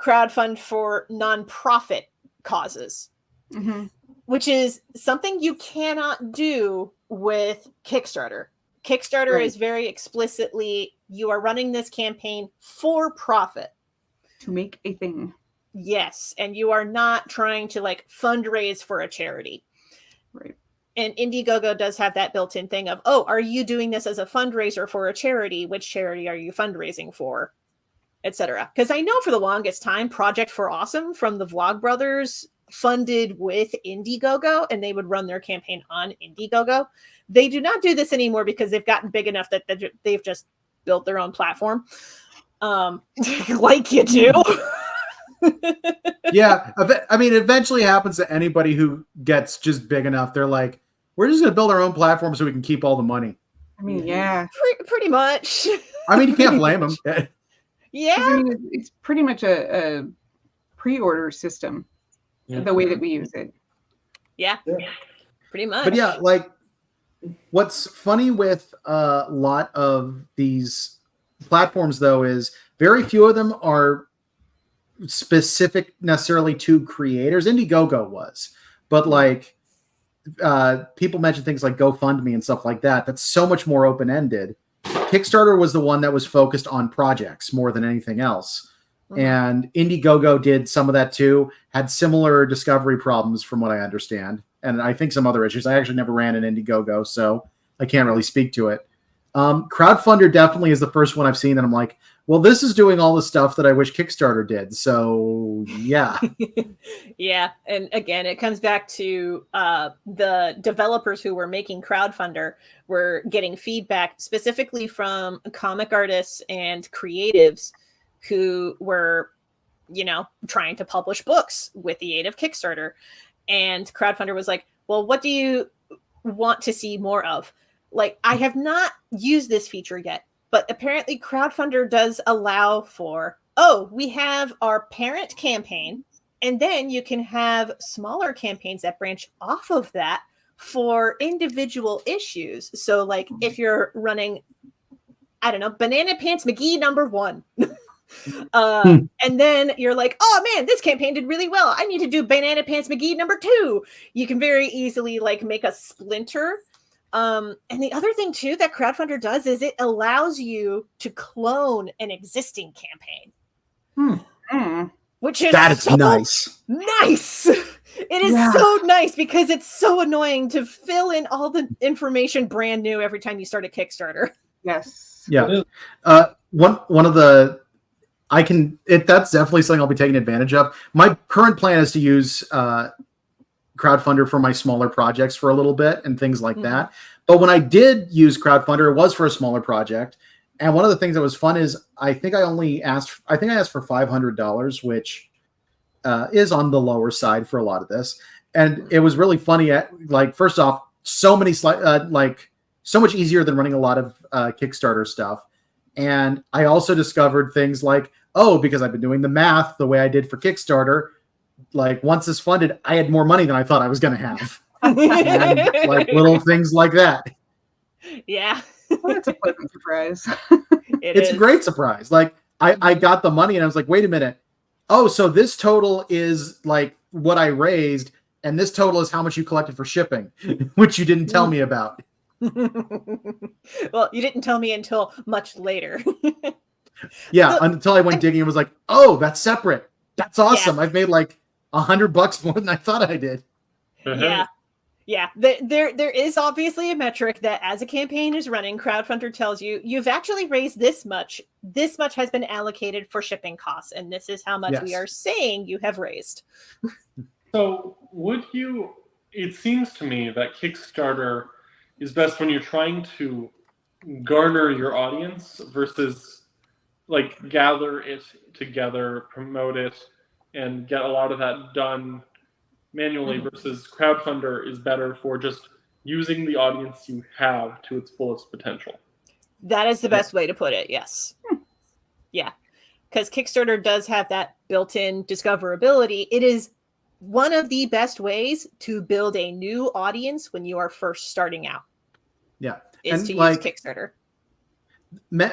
crowdfund for nonprofit causes, which is something you cannot do with Kickstarter. Kickstarter is very explicitly, you are running this campaign for profit. To make a thing. Yes, and you are not trying to like fundraise for a charity. Right. And Indiegogo does have that built-in thing of, oh, are you doing this as a fundraiser for a charity? Which charity are you fundraising for? Etc. Because I know for the longest time, Project for Awesome from the Vlogbrothers funded with Indiegogo, and they would run their campaign on Indiegogo. They do not do this anymore because they've gotten big enough that they've just built their own platform. Like you do. Yeah, I mean, it eventually happens to anybody who gets just big enough. They're like, we're just going to build our own platform so we can keep all the money. I mean, yeah. Pretty much. I mean, you can't blame them. Yeah. I mean, it's pretty much a pre-order system, the way that we use it. Yeah, pretty much. But yeah, like, what's funny with a lot of these platforms, though, is very few of them are specific necessarily to creators. Indiegogo was, but like people mention things like GoFundMe and stuff like that. That's so much more open-ended. Kickstarter was the one that was focused on projects more than anything else. And Indiegogo did some of that too, had similar discovery problems from what I understand. And I think some other issues. I actually never ran an Indiegogo, so I can't really speak to it. Crowdfunder definitely is the first one I've seen that I'm like, well, this is doing all the stuff that I wish Kickstarter did. So yeah. Yeah, and again, it comes back to the developers who were making Crowdfunder were getting feedback specifically from comic artists and creatives who were, trying to publish books with the aid of Kickstarter. And Crowdfunder was like, well, what do you want to see more of? Like, I have not used this feature yet, but apparently Crowdfunder does allow for, we have our parent campaign, and then you can have smaller campaigns that branch off of that for individual issues. So like if you're running, I don't know, Banana Pants McGee #1. And then you're like, oh man, this campaign did really well. I need to do Banana Pants McGee #2. You can very easily like make a splinter. And the other thing too that Crowdfunder does is it allows you to clone an existing campaign. Which is so nice. It is so nice because it's so annoying to fill in all the information brand new every time you start a Kickstarter. Yes. Yeah. One of the that's definitely something I'll be taking advantage of. My current plan is to use Crowdfunder for my smaller projects for a little bit and things like that. But when I did use Crowdfunder, it was for a smaller project. And one of the things that was fun is I think I asked for $500, which is on the lower side for a lot of this. And it was really funny. First off, so much easier than running a lot of Kickstarter stuff. And I also discovered things like, because I've been doing the math the way I did for Kickstarter, like once it's funded, I had more money than I thought I was going to have. And, like little things like that. Yeah. Well, that's a pleasant surprise. It's a great surprise. Like I got the money and I was like, wait a minute. Oh, so this total is like what I raised, and this total is how much you collected for shipping, which you didn't tell me about. Well, you didn't tell me until much later. Yeah, until I went digging and was like, oh, that's separate. That's awesome. Yeah. I've made like $100 more than I thought I did. Yeah. Yeah, there is obviously a metric that as a campaign is running, Crowdfunder tells you you've actually raised this much. This much has been allocated for shipping costs, and this is how much we are saying you have raised. So it seems to me that Kickstarter is best when you're trying to garner your audience versus like gather it together, promote it, and get a lot of that done manually versus Crowdfunder is better for just using the audience you have to its fullest potential. That is the best way to put it, yes. Yeah, because Kickstarter does have that built-in discoverability. It is one of the best ways to build a new audience when you are first starting out. Yeah. Is to use Kickstarter.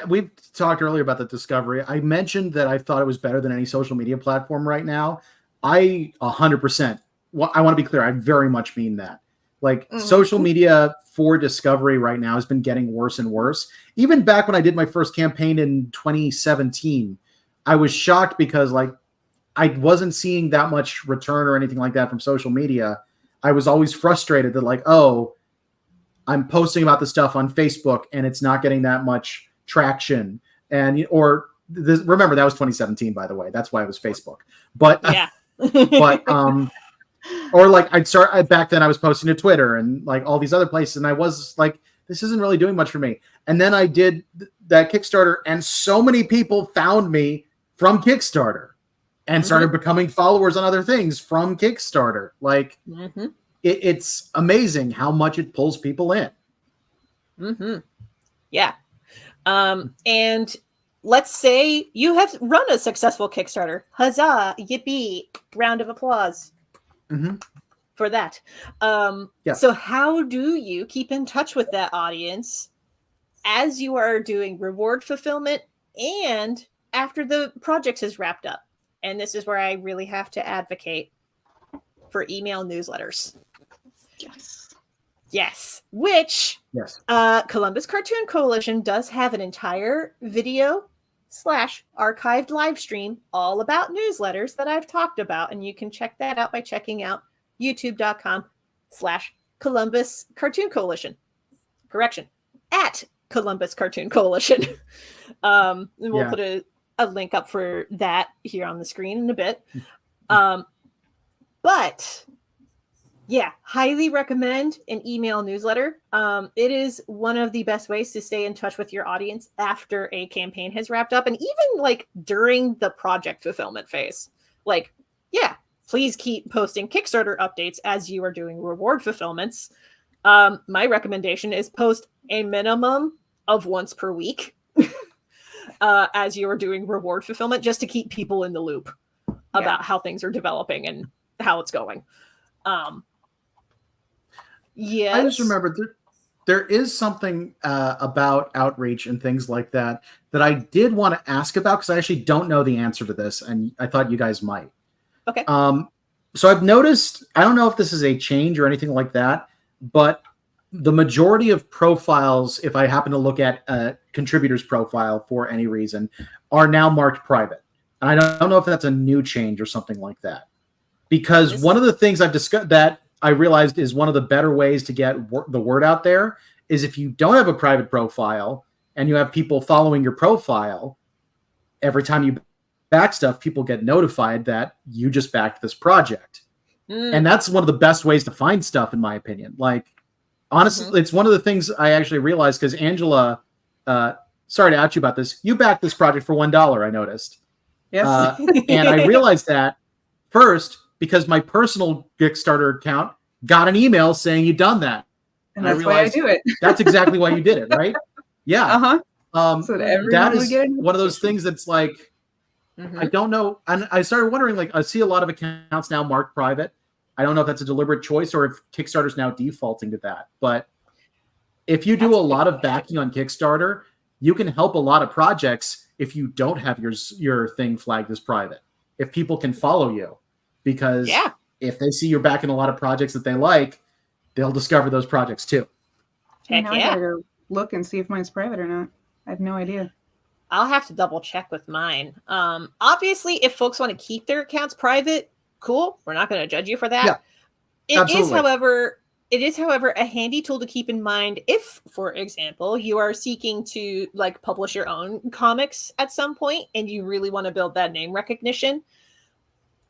We talked earlier about the discovery. I mentioned that I thought it was better than any social media platform right now. I 100%. Well, I want to be clear. I very much mean that. Like social media for discovery right now has been getting worse and worse. Even back when I did my first campaign in 2017, I was shocked because like I wasn't seeing that much return or anything like that from social media. I was always frustrated that like, I'm posting about the stuff on Facebook and it's not getting that much traction. And remember that was 2017, by the way. That's why it was Facebook. But yeah. Or like back then I was posting to Twitter and like all these other places, and I was like, this isn't really doing much for me. And then I did that Kickstarter, and so many people found me from Kickstarter and started becoming followers on other things from Kickstarter. Like it's amazing how much it pulls people in. Yeah. And let's say you have run a successful Kickstarter. Huzzah, yippee, round of applause. For that. So how do you keep in touch with that audience as you are doing reward fulfillment and after the project is wrapped up? And this is where I really have to advocate for email newsletters. Yes. Which Columbus Cartoon Coalition does have an entire video / archived live stream all about newsletters that I've talked about. And you can check that out by checking out youtube.com / Columbus Cartoon Coalition. Correction. At Columbus Cartoon Coalition. And we'll Yeah. put a link up for that here on the screen in a bit. But yeah, highly recommend an email newsletter. It is one of the best ways to stay in touch with your audience after a campaign has wrapped up, and even like during the project fulfillment phase. Like, yeah, please keep posting Kickstarter updates as you are doing reward fulfillments. My recommendation is post a minimum of once per week as you are doing reward fulfillment, just to keep people in the loop about how things are developing and how it's going. Yes. I just remembered there is something about outreach and things like that I did want to ask about, because I actually don't know the answer to this, and I thought you guys might. Okay. So I've noticed, I don't know if this is a change or anything like that, but the majority of profiles, if I happen to look at a contributor's profile for any reason, are now marked private. And I don't know if that's a new change or something like that. Because one of the things I've discussed that I realized is one of the better ways to get the word out there is if you don't have a private profile and you have people following your profile, every time you back stuff, people get notified that you just backed this project. And that's one of the best ways to find stuff, in my opinion. Like, honestly, it's one of the things I actually realized, because Angela, sorry to out you about this, you backed this project for $1, I noticed. Yes. And I realized that first because my personal Kickstarter account got an email saying you'd done that. And that's why I do it. That's exactly why you did it, right? Yeah. So that is one of those things that's like, I don't know. And I started wondering, like, I see a lot of accounts now marked private. I don't know if that's a deliberate choice or if Kickstarter's now defaulting to that. But if you do a lot of backing on Kickstarter, you can help a lot of projects if you don't have your thing flagged as private. If people can follow you, because if they see you're backing a lot of projects that they like, they'll discover those projects too. I gotta go look and see if mine's private or not. I have no idea. I'll have to double check with mine. Obviously, if folks want to keep their accounts private, cool. We're not going to judge you for that. Yeah, It is, however, a handy tool to keep in mind if, for example, you are seeking to like publish your own comics at some point and you really want to build that name recognition,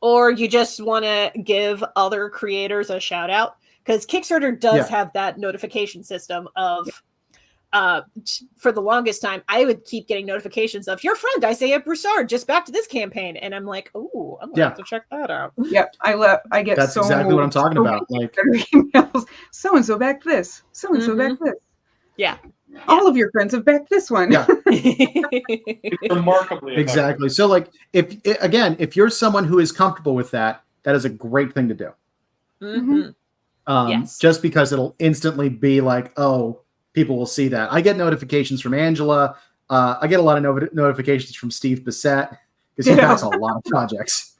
or you just want to give other creators a shout out, because Kickstarter does have that notification system of for the longest time, I would keep getting notifications of your friend Isaiah Broussard just backed this campaign, and I'm like, oh, I'm gonna have to check that out. Yep, I get that's exactly what I'm talking about. Like emails, so and so backed this, so and so backed this. Yeah, all of your friends have backed this one. Yeah, it's remarkably exactly. So, like, if you're someone who is comfortable with that, that is a great thing to do. Just because it'll instantly be like, oh, people will see that. I get notifications from Angela. I get a lot of notifications from Steve Bissett, because he backs a lot of projects.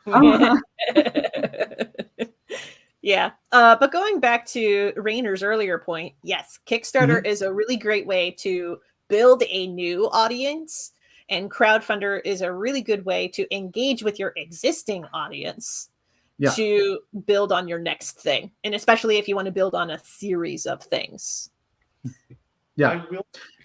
But going back to Rainer's earlier point, yes, Kickstarter is a really great way to build a new audience, and Crowdfunder is a really good way to engage with your existing audience to build on your next thing, and especially if you want to build on a series of things. Yeah,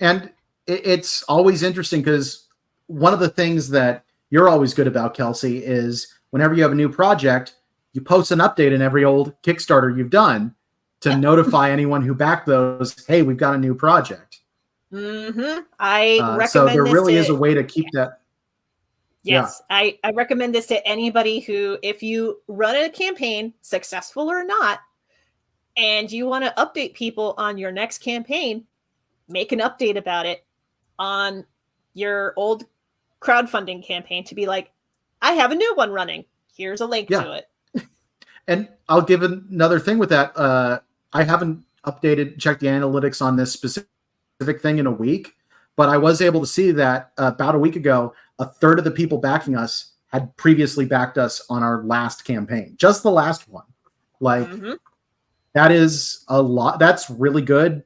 and it's always interesting, because one of the things that you're always good about, Kelci, is whenever you have a new project, you post an update in every old Kickstarter you've done to notify anyone who backed those, hey, we've got a new project. I recommend so there this really is a way to keep that. Yes, I recommend this to anybody who, if you run a campaign, successful or not, and you want to update people on your next campaign, make an update about it on your old crowdfunding campaign to be like, I have a new one running. Here's a link to it. And I'll give another thing with that. I haven't checked the analytics on this specific thing in a week, but I was able to see that about a week ago, a third of the people backing us had previously backed us on our last campaign, just the last one. Like, that is a lot. That's really good.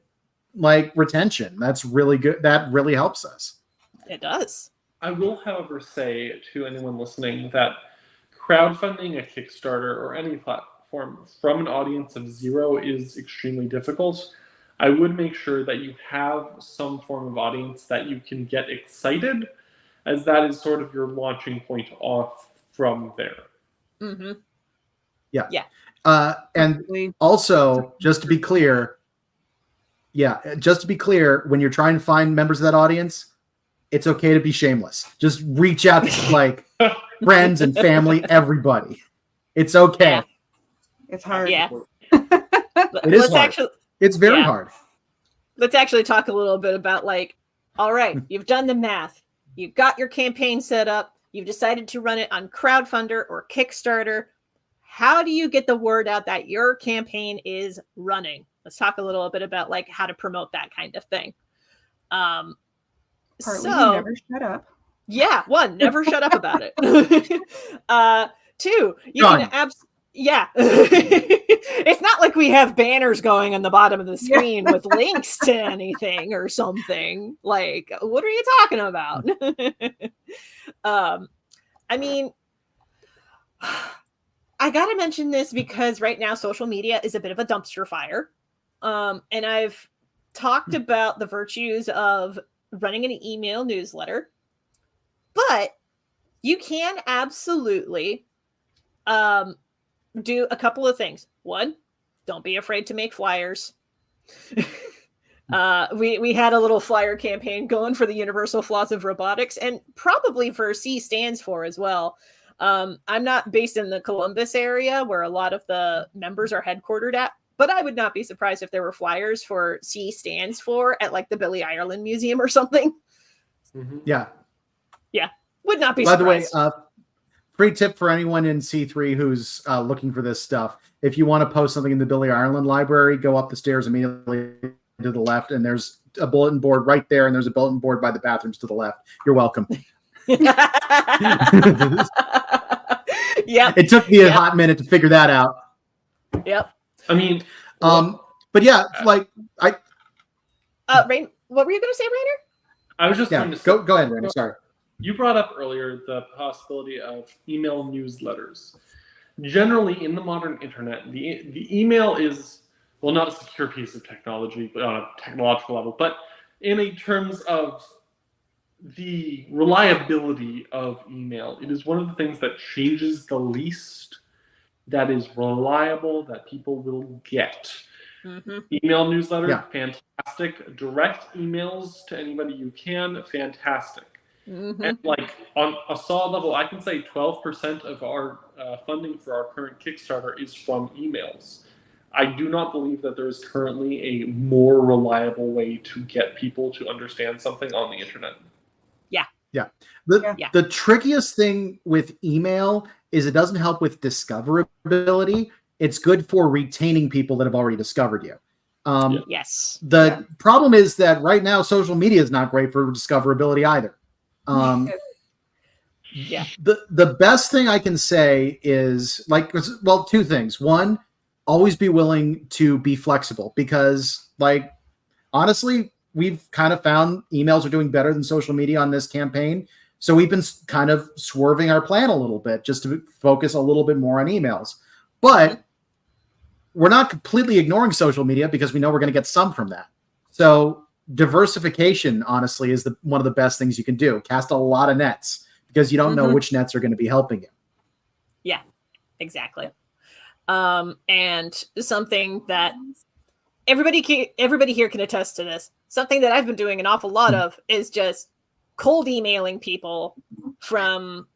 Like, retention. That's really good. That really helps us. It does. I will, however, say to anyone listening that crowdfunding a Kickstarter or any platform from an audience of 0 is extremely difficult. I would make sure that you have some form of audience that you can get excited, as that is sort of your launching point off from there. Mm-hmm. Yeah. Yeah. And also, just to be clear, when you're trying to find members of that audience, it's okay to be shameless. Just reach out to like friends and family, everybody. It's okay. Yeah. It's hard. Yeah. It is hard. It's very hard. Let's actually talk a little bit about like, all right, you've done the math. You've got your campaign set up. You've decided to run it on Crowdfunder or Kickstarter. How do you get the word out that your campaign is running? Let's talk a little bit about like how to promote that kind of thing. Partly, So never shut up. yeah, one, never shut up about it. Two, you Done. can it's not like we have banners going on the bottom of the screen with links to anything or something. Like, what are you talking about? I mean, I gotta mention this because right now social media is a bit of a dumpster fire. And I've talked about the virtues of running an email newsletter, but you can absolutely do a couple of things. One, don't be afraid to make flyers. We had a little flyer campaign going for the universal flaws of robotics, and probably for C stands for as well. I'm not based in the Columbus area where a lot of the members are headquartered at, but I would not be surprised if there were flyers for C stands for at like the Billie Ireland Museum or something. Mm-hmm. Yeah. Would not be By surprised. the way, free tip for anyone in C3 who's looking for this stuff. If you want to post something in the Billie Ireland library, go up the stairs immediately to the left, and there's a bulletin board right there, and there's a bulletin board by the bathrooms to the left. You're welcome. Yep. It took me a hot minute to figure that out. Yep. I mean, but yeah, like Rain, what were you going to say, Rainer? I was just yeah. going to say, Go ahead, Rainer. Sorry. you brought up earlier the possibility of email newsletters. Generally, in the modern internet, the email is, well, not a secure piece of technology, but on a technological level, but in terms of the reliability of email, it is one of the things that changes the least, that is reliable, that people will get. Mm-hmm. Email newsletter, fantastic. Direct emails to anybody you can, fantastic. Mm-hmm. And like on a solid level, I can say 12% of our funding for our current Kickstarter is from emails. I do not believe that there is currently a more reliable way to get people to understand something on the internet. The trickiest thing with email is it doesn't help with discoverability. It's good for retaining people that have already discovered you. Yes. The problem is that right now social media is not great for discoverability either. The best thing I can say is like, well, two things. One, always be willing to be flexible, because like, honestly, we've kind of found emails are doing better than social media on this campaign. So we've been kind of swerving our plan a little bit just to focus a little bit more on emails. But we're not completely ignoring social media because we know we're going to get some from that. So diversification, honestly, is one of the best things you can do. Cast a lot of nets, because you don't know which nets are going to be helping you. Yeah, exactly. And something that everybody here can attest to this. Something that I've been doing an awful lot of is just cold emailing people from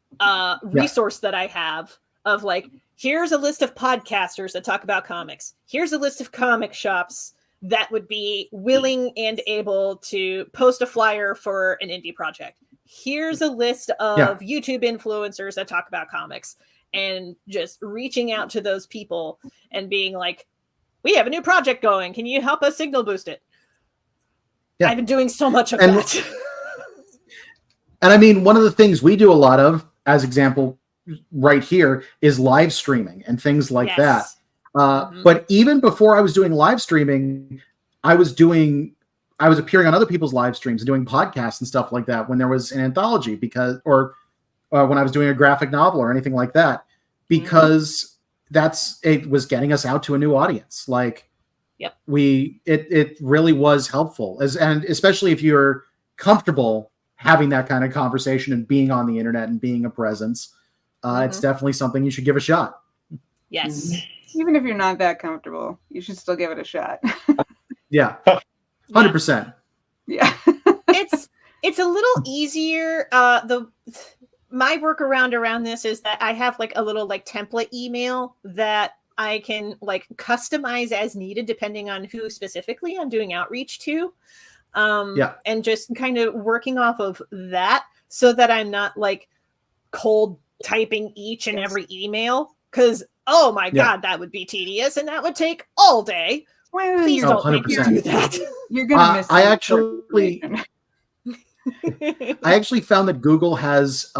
resource that I have of like, here's a list of podcasters that talk about comics. Here's a list of comic shops that would be willing and able to post a flyer for an indie project. Here's a list of YouTube influencers that talk about comics, and just reaching out to those people and being like, we have a new project going. Can you help us signal boost it? Yeah. I've been doing so much of that. And I mean, one of the things we do a lot of, as example, right here, is live streaming and things like that. But even before I was doing live streaming, I was appearing on other people's live streams and doing podcasts and stuff like that when there was an anthology, or when I was doing a graphic novel or anything like that, because it was getting us out to a new audience. Like, Yep. It really was helpful, and especially if you're comfortable having that kind of conversation and being on the internet and being a presence, it's definitely something you should give a shot. Yes. Even if you're not that comfortable, you should still give it a shot. Yeah. 100%. Yeah. It's a little easier. My workaround around this is that I have like a little like template email that I can like customize as needed depending on who specifically I'm doing outreach to. And just kind of working off of that so that I'm not like cold typing each and every email, because oh my god, that would be tedious and that would take all day. Well, please don't make me do that. You're gonna miss. I actually found that Google has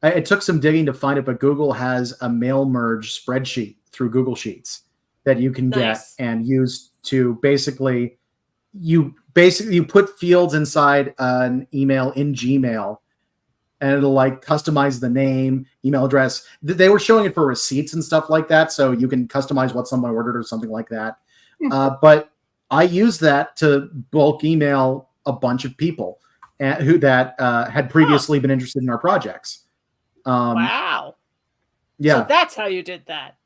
it took some digging to find it, but Google has a mail merge spreadsheet through Google Sheets that you can get and use to basically you put fields inside an email in Gmail, and it'll like customize the name, email address. They were showing it for receipts and stuff like that, so you can customize what someone ordered or something like that. But I use that to bulk email a bunch of people who had previously been interested in our projects. Wow. Yeah. So that's how you did that.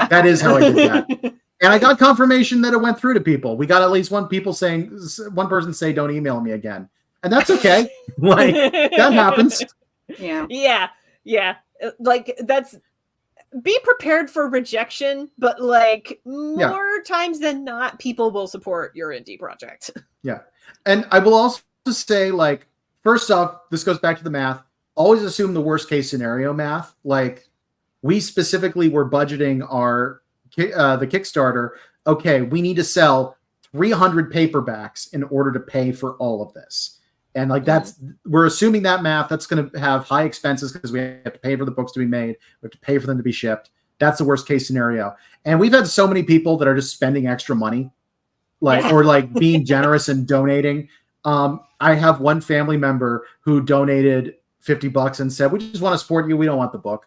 That is how I did that. And I got confirmation that it went through to people. We got at least one person say, "Don't email me again," and that's okay. Like that happens. Yeah. Like be prepared for rejection, but like more times than not, people will support your indie project. Yeah, and I will also say, like, first off, this goes back to the math. Always assume the worst case scenario math. Like, we specifically were budgeting the Kickstarter. Okay, we need to sell 300 paperbacks in order to pay for all of this. And like we're assuming that math, that's going to have high expenses because we have to pay for the books to be made. We have to pay for them to be shipped. That's the worst case scenario. And we've had so many people that are just spending extra money, or like being generous and donating. I have one family member who donated $50 and said, "We just want to support you. We don't want the book."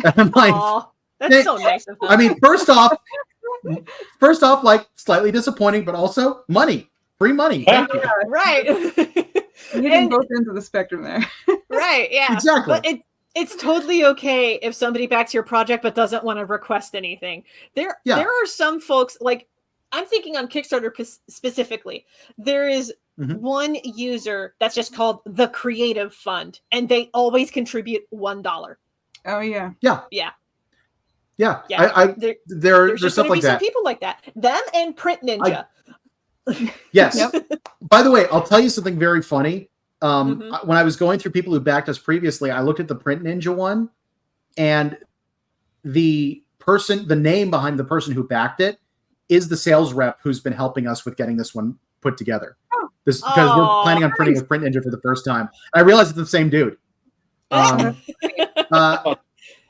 And I'm like, aww, that's so nice of them. I mean, first off, like slightly disappointing, but also money, free money. Thank you. Right. Hitting both ends of the spectrum there. Right. Yeah. Exactly. But it's totally okay if somebody backs your project but doesn't want to request anything. There are some folks, like I'm thinking on Kickstarter specifically. There is one user that's just called the Creative Fund, and they always contribute $1. Oh yeah. There's stuff like that. Some people like that. Them and Print Ninja. Yes. Yep. By the way, I'll tell you something very funny. When I was going through people who backed us previously, I looked at the Print Ninja one, and the name behind the person who backed it is the sales rep who's been helping us with getting this one put together. Because we're planning on printing with Print Ninja for the first time. I realized it's the same dude.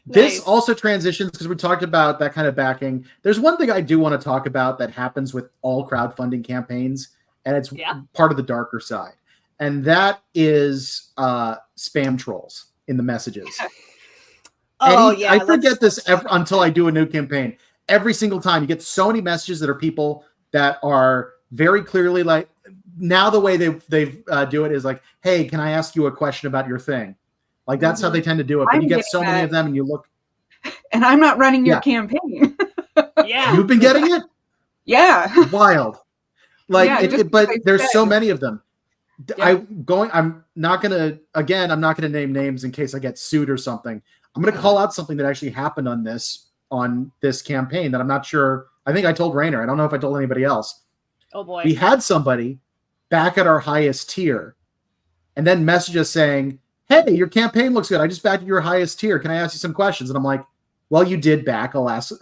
This also transitions, because we talked about that kind of backing. There's one thing I do want to talk about that happens with all crowdfunding campaigns, and it's part of the darker side. And that is spam trolls in the messages. I forget this until I do a new campaign. Every single time you get so many messages that are people that are very clearly like, now the way they do it is like, "Hey, can I ask you a question about your thing?" Like that's how they tend to do it. But you get so many of them, and you look. And I'm not running your campaign. You've been getting it. Yeah, wild. Like, but there's so many of them. I'm not gonna name names in case I get sued or something. I'm gonna call out something that actually happened on this campaign that I'm not sure. I think I told Rainer. I don't know if I told anybody else. Oh boy. We had somebody back at our highest tier and then message us saying, "Hey, your campaign looks good. I just backed your highest tier. Can I ask you some questions?" And I'm like, "Well, you did back. I'll ask."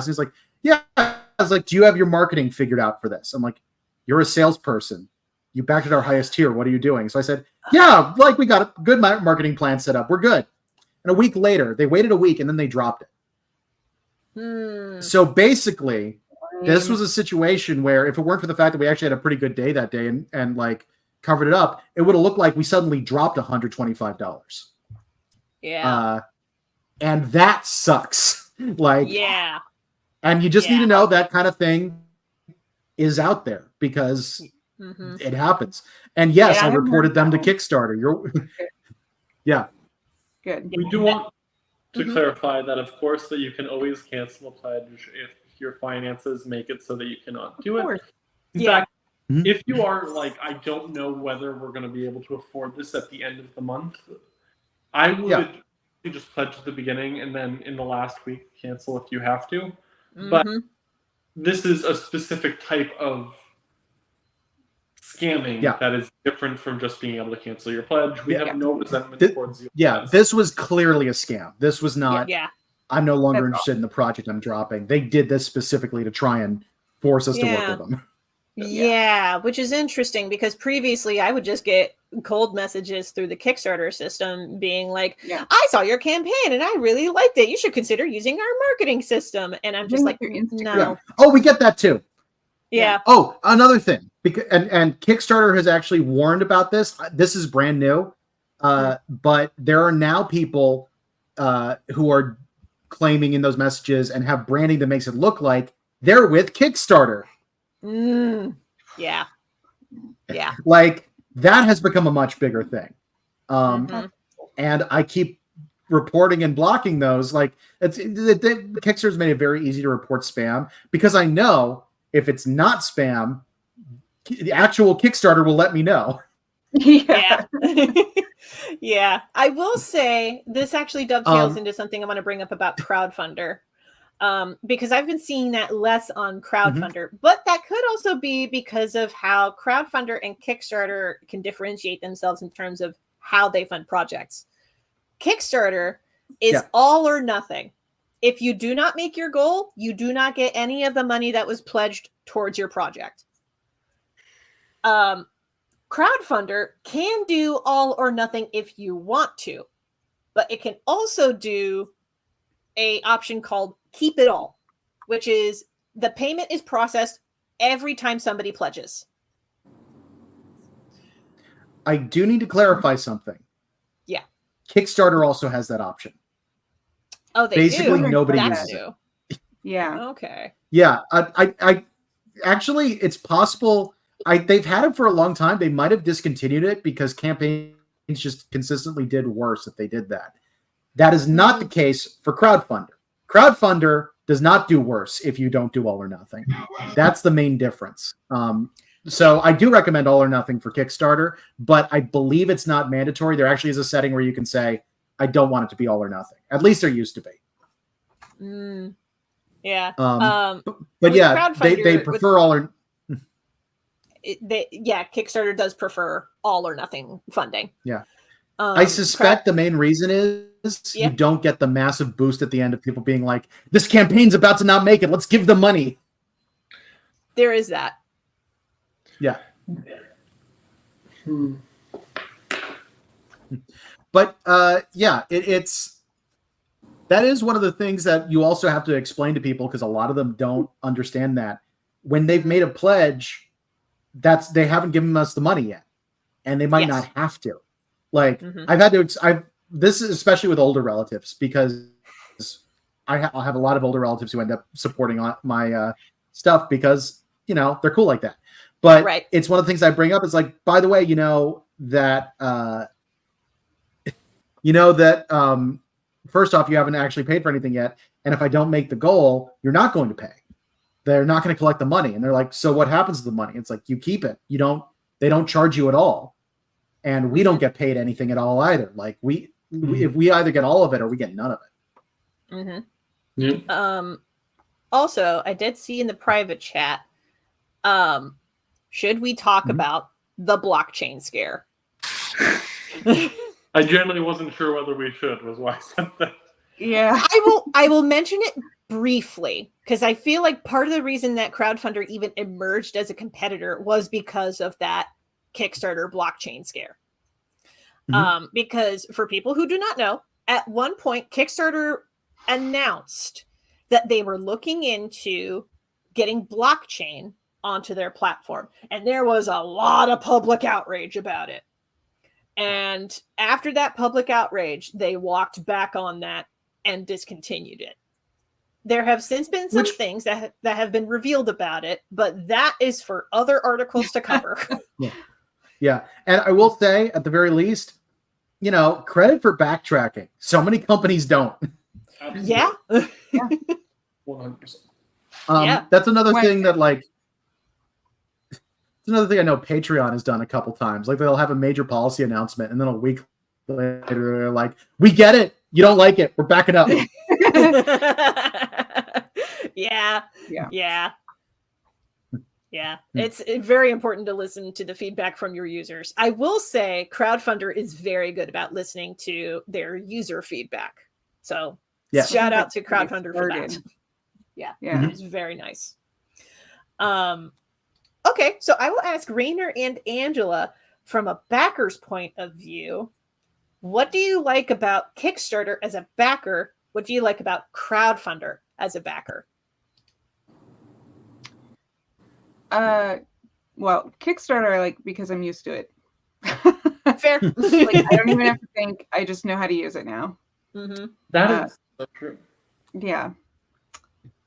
He's like, "Yeah." I was like, "Do you have your marketing figured out for this?" I'm like, "You're a salesperson. You backed at our highest tier. What are you doing?" So I said, "Yeah, like we got a good marketing plan set up. We're good." And a week later, they waited a week and then they dropped it. So basically, this was a situation where if it weren't for the fact that we actually had a pretty good day that day and like covered it up, it would have looked like we suddenly dropped $125. Yeah. And that sucks. Like, yeah. And you just need to know that kind of thing is out there because Mhm. it happens. And yes, Yeah, I I haven't reported heard them to that one. Kickstarter. Yeah. Good. We do want to Mhm. clarify that, of course, that you can always cancel a pledge if your finances make it so that you cannot do Of it. course. In Yeah. fact, Mhm. if you are like, I don't know whether we're going to be able to afford this at the end of the month, I would just pledge at the beginning and then in the last week cancel if you have to. But Mhm. this is a specific type of scamming Yeah. that is different from just being able to cancel your pledge. We Yeah. have no resentment towards you. Yeah, this was clearly a scam. This was not, Yeah. I'm no longer That's interested in the project I'm dropping. They did this specifically to try and force us to work Yeah. with them. Yeah, which is interesting because previously I would just get cold messages through the Kickstarter system being like, Yeah. I saw your campaign and I really liked it. You should consider using our marketing system. And I'm just Same like, with your Instagram. no. Yeah. Oh, we get that too. Yeah. Oh, another thing, because and Kickstarter has actually warned about this. This is brand new, but there are now people who are claiming in those messages and have branding that makes it look like they're with Kickstarter. Yeah. Yeah. Like that has become a much bigger thing, Mhm. and I keep reporting and blocking those. Like Kickstarter's made it very easy to report spam because I know if it's not spam, the actual Kickstarter will let me know. Yeah. Yeah. I will say this actually dovetails into something I want to bring up about Crowdfunder. Because I've been seeing that less on Crowdfunder, but that could also be because of how Crowdfunder and Kickstarter can differentiate themselves in terms of how they fund projects. Kickstarter is all or nothing. If you do not make your goal, you do not get any of the money that was pledged towards your project. Crowdfunder can do all or nothing if you want to, but it can also do a option called keep it all, which is the payment is processed every time somebody pledges. I do need to clarify something. Yeah. Kickstarter also has that option. Oh, they basically do? nobody That's uses new. it. Yeah. Okay. Yeah, I actually, it's possible. They've had it for a long time. They might have discontinued it because campaigns just consistently did worse if they did that. That is not the case for Crowdfunder. Crowdfunder does not do worse if you don't do all or nothing. That's the main difference. So I do recommend all or nothing for Kickstarter, but I believe it's not mandatory. There actually is a setting where you can say, I don't want it to be all or nothing. At least there used to be. Yeah. But yeah, they prefer all or... Kickstarter does prefer all or nothing funding. Yeah. I suspect the main reason is you don't get the massive boost at the end of people being like, this campaign's about to not make it. Let's give them money. There is that. Yeah. But it's that is one of the things that you also have to explain to people because a lot of them don't understand that when they've made a pledge, they haven't given us the money yet, and they might not have to. Like this is especially with older relatives because I'll have a lot of older relatives who end up supporting my stuff because they're cool like that. But it's one of the things I bring up. It's like, by the way, first off, you haven't actually paid for anything yet, and if I don't make the goal, you're not going to pay. They're not going to collect the money, and they're like, so what happens to the money? It's like you keep it. They don't charge you at all. And we don't get paid anything at all either. Like if we either get all of it or we get none of it. Also, I did see in the private chat, should we talk about the blockchain scare? I generally wasn't sure whether we should, was why I said that. Yeah. I will mention it briefly because I feel like part of the reason that Crowdfunder even emerged as a competitor was because of that Kickstarter blockchain scare. Because for people who do not know, at one point Kickstarter announced that they were looking into getting blockchain onto their platform, and there was a lot of public outrage about it. And after that public outrage, they walked back on that and discontinued it. There have since been some Which- things that have been revealed about it, but that is for other articles to cover. Yeah. And I will say, at the very least, credit for backtracking. So many companies don't. Absolutely. Yeah. 100%. Yeah. That's another thing that, like, it's another thing I know Patreon has done a couple times. Like, they'll have a major policy announcement, and then a week later, they're like, we get it. You don't like it. We're backing up. Yeah. Yeah. Yeah. Yeah. It's very important to listen to the feedback from your users. I will say Crowdfunder is very good about listening to their user feedback. So shout out to Crowdfunder for that. Yeah. It's very nice. Okay, so I will ask Rainer and Angela, from a backer's point of view, what do you like about Kickstarter as a backer? What do you like about Crowdfunder as a backer? Well, Kickstarter I like because I'm used to it. Fair. Like, I don't even have to think. I just know how to use it now. Mm-hmm. That is so true. Yeah.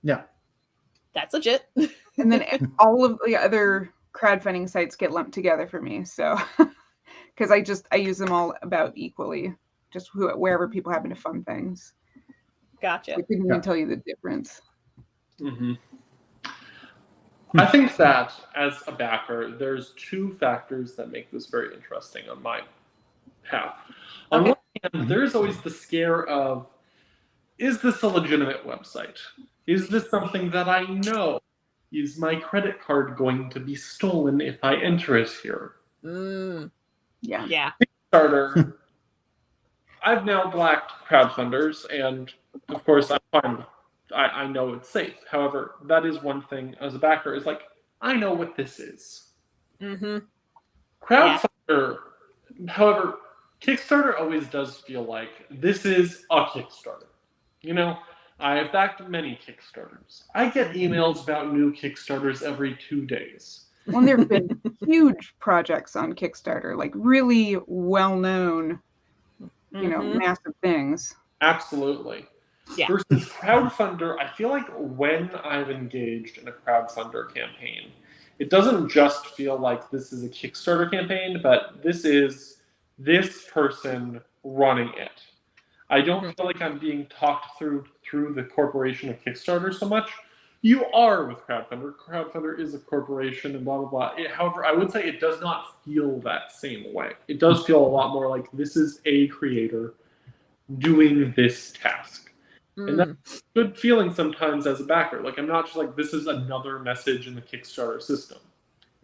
Yeah. That's legit. And then all of the other crowdfunding sites get lumped together for me. So, because I use them all about equally, just wherever people happen to fund things. Gotcha. I couldn't even tell you the difference. Mm-hmm. I think that as a backer, there's two factors that make this very interesting on my path. On one hand, there's always the scare of, is this a legitimate website? Is this something that I know? Is my credit card going to be stolen if I enter it here? Yeah. Yeah. Kickstarter, I've now blacked crowdfunders, and of course I'm fine with I know it's safe. However, that is one thing as a backer, is like, I know what this is. Mm-hmm. Crowdfunder, however, Kickstarter always does feel like this is a Kickstarter. I have backed many Kickstarters. I get emails about new Kickstarters every 2 days. Well, there have been huge projects on Kickstarter, like really well-known, massive things. Absolutely. Yeah. Versus Crowdfunder, I feel like when I've engaged in a Crowdfunder campaign, it doesn't just feel like this is a Kickstarter campaign, but this is this person running it. I don't feel like I'm being talked through the corporation of Kickstarter so much. You are with Crowdfunder. Crowdfunder is a corporation and blah, blah, blah. However, I would say it does not feel that same way. It does feel a lot more like this is a creator doing this task. And that's a good feeling sometimes as a backer. Like, I'm not just like, this is another message in the Kickstarter system.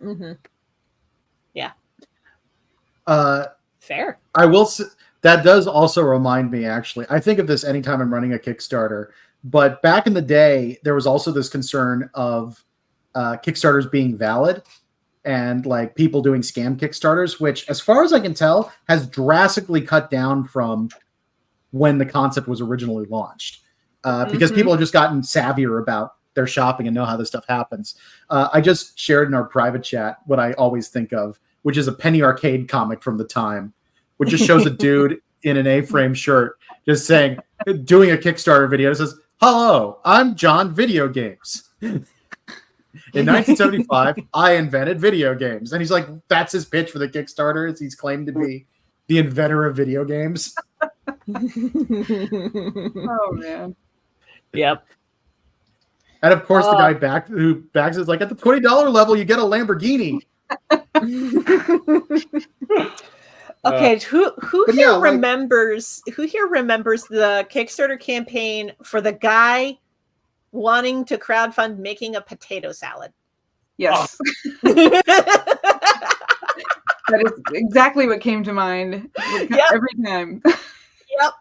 Mm-hmm. Yeah. Fair. I will say, that does also remind me, actually. I think of this anytime I'm running a Kickstarter. But back in the day, there was also this concern of Kickstarters being valid and like people doing scam Kickstarters, which, as far as I can tell, has drastically cut down from when the concept was originally launched. Because people have just gotten savvier about their shopping and know how this stuff happens. I just shared in our private chat what I always think of, which is a Penny Arcade comic from the time, which just shows a dude in an A-frame shirt just saying, doing a Kickstarter video. It says, "Hello, I'm John Video Games. In 1975, I invented video games." And he's like, that's his pitch for the Kickstarter, is he's claimed to be the inventor of video games. Oh, man. Yep. And of course, the guy who backs is like, at the $20 level, you get a Lamborghini. Okay, who here remembers the Kickstarter campaign for the guy wanting to crowdfund making a potato salad? Yes. That is exactly what came to mind every time. Yep.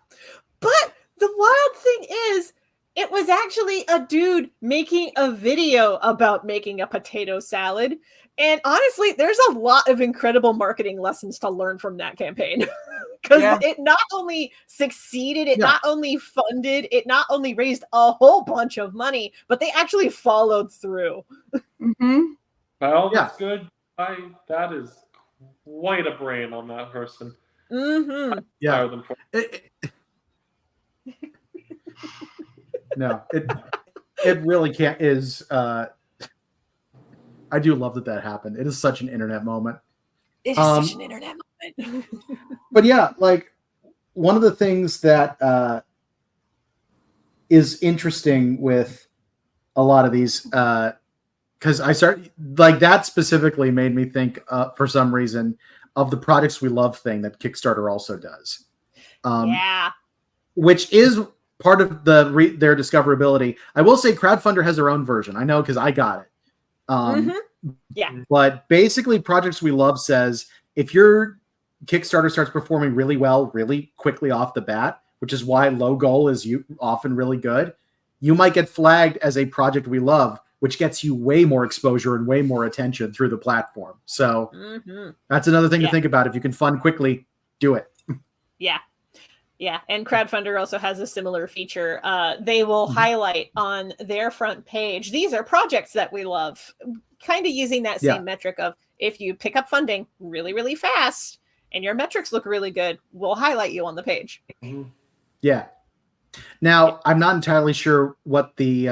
But the wild thing is, it was actually a dude making a video about making a potato salad. And honestly, there's a lot of incredible marketing lessons to learn from that campaign. Because it not only succeeded, it not only funded, it not only raised a whole bunch of money, but they actually followed through. Mm-hmm. Well, that's good. That is quite a brain on that person. Mm-hmm. Yeah. No, It really can't is I do love that happened. It is such an internet moment. It is such an internet moment. But yeah, like one of the things that is interesting with a lot of these, because I start like that specifically made me think for some reason of the Projects We Love thing that Kickstarter also does. Yeah. Which is part of their discoverability. I will say Crowdfunder has their own version. I know because I got it. Yeah. But basically, Projects We Love says if your Kickstarter starts performing really well, really quickly off the bat, which is why low goal is often really good, you might get flagged as a Project We Love, which gets you way more exposure and way more attention through the platform. So that's another thing to think about. If you can fund quickly, do it. Yeah. Yeah, and Crowdfunder also has a similar feature. They will highlight on their front page, these are projects that we love, kind of using that same metric of if you pick up funding really, really fast and your metrics look really good, we'll highlight you on the page. Yeah. Now, I'm not entirely sure what the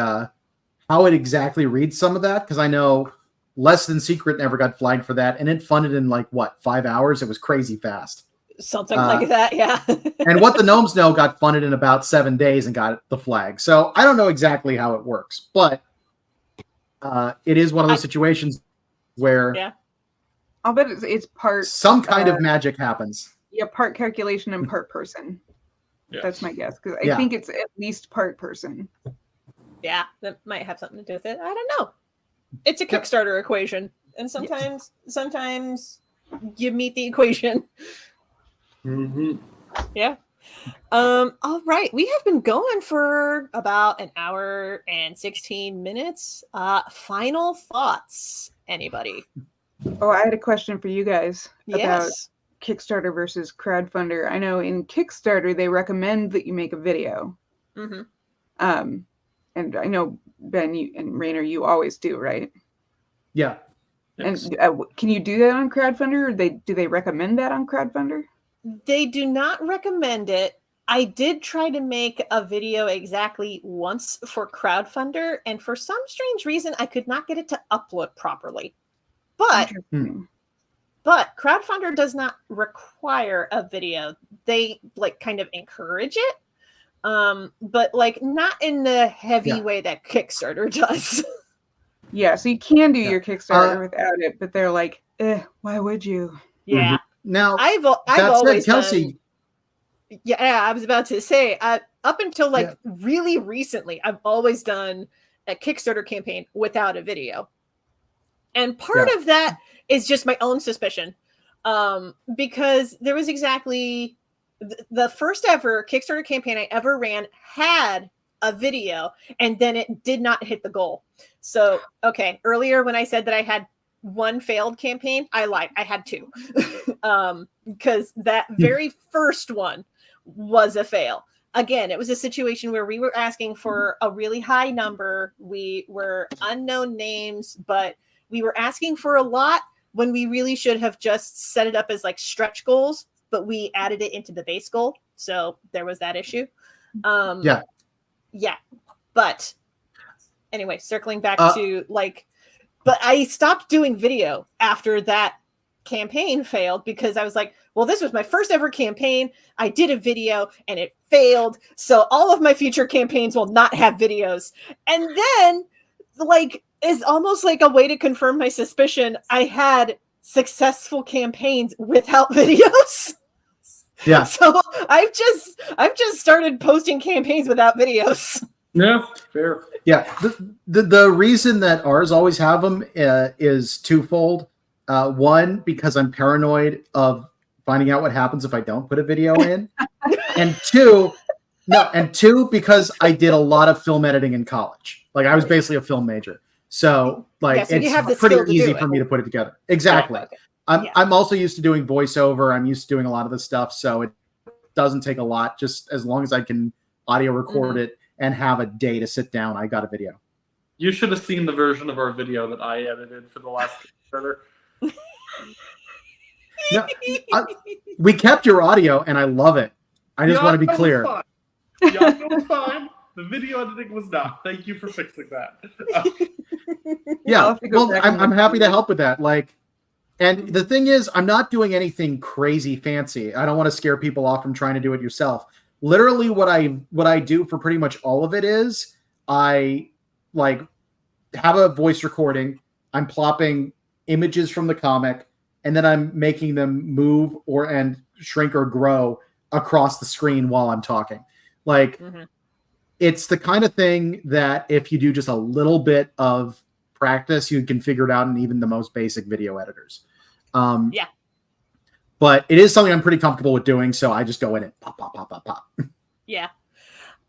how it exactly reads some of that, because I know Less Than Secret never got flagged for that, and it funded in 5 hours? It was crazy fast. Something like that, yeah. And What the Gnomes Know got funded in about 7 days and got the flag. So I don't know exactly how it works, but it is one of those situations where I'll bet it's part some kind of magic happens. Yeah, part calculation and part person. Yeah. That's my guess, because I think it's at least part person. Yeah, that might have something to do with it. I don't know. It's a Kickstarter equation, and sometimes you meet the equation. Yeah. All right. We have been going for about an hour and 16 minutes. Final thoughts, anybody? Oh, I had a question for you guys about Kickstarter versus Crowdfunder. I know in Kickstarter, they recommend that you make a video. And I know, Ben, you and Rainer, you always do, right? Yeah. And can you do that on Crowdfunder? Or do they recommend that on Crowdfunder? They do not recommend it. I did try to make a video exactly once for Crowdfunder, and for some strange reason, I could not get it to upload properly. But Crowdfunder does not require a video. They kind of encourage it, but not in the heavy way that Kickstarter does. Yeah, so you can do your Kickstarter without it, but they're like, why would you? Yeah. Now, I've always Kelci. I was about to say, up until really recently, I've always done a Kickstarter campaign without a video. And part of that is just my own suspicion. Because there was exactly the first ever Kickstarter campaign I ever ran had a video, and then it did not hit the goal. So, earlier when I said that I had one failed campaign, I lied. I had two. Because that very first one was a fail. Again, it was a situation where we were asking for a really high number. We were unknown names, but we were asking for a lot when we really should have just set it up as stretch goals, but we added it into the base goal. So there was that issue. Yeah. But anyway, circling back to but I stopped doing video after that campaign failed, because I was like, well, this was my first ever campaign. I did a video and it failed. So all of my future campaigns will not have videos. And then is almost like a way to confirm my suspicion. I had successful campaigns without videos. Yeah. So I've just started posting campaigns without videos. Yeah, fair. Yeah. The reason that ours always have them is twofold. One, because I'm paranoid of finding out what happens if I don't put a video in. and two, because I did a lot of film editing in college. I was basically a film major. So it's pretty easy for me to put it together. Exactly. Okay. I'm also used to doing voiceover. I'm used to doing a lot of this stuff. So it doesn't take a lot. Just as long as I can audio record it and have a day to sit down, I got a video. You should have seen the version of our video that I edited for the last Kickstarter. No, we kept your audio, and I love it. I just want to be clear. Yeah, it was fine. The video editing was not. Thank you for fixing that. Yeah, I'll have to go well, back and I'm look happy at to it. help with that. Like, and the thing is, I'm not doing anything crazy fancy. I don't want to scare people off from trying to do it yourself. Literally, what I do for pretty much all of it is I like have a voice recording. I'm plopping images from the comic, and then I'm making them move and shrink or grow across the screen while I'm talking. Like, it's the kind of thing that if you do just a little bit of practice, you can figure it out in even the most basic video editors. Yeah. But it is something I'm pretty comfortable with doing, so I just go in and pop, pop, pop, pop, pop. Yeah.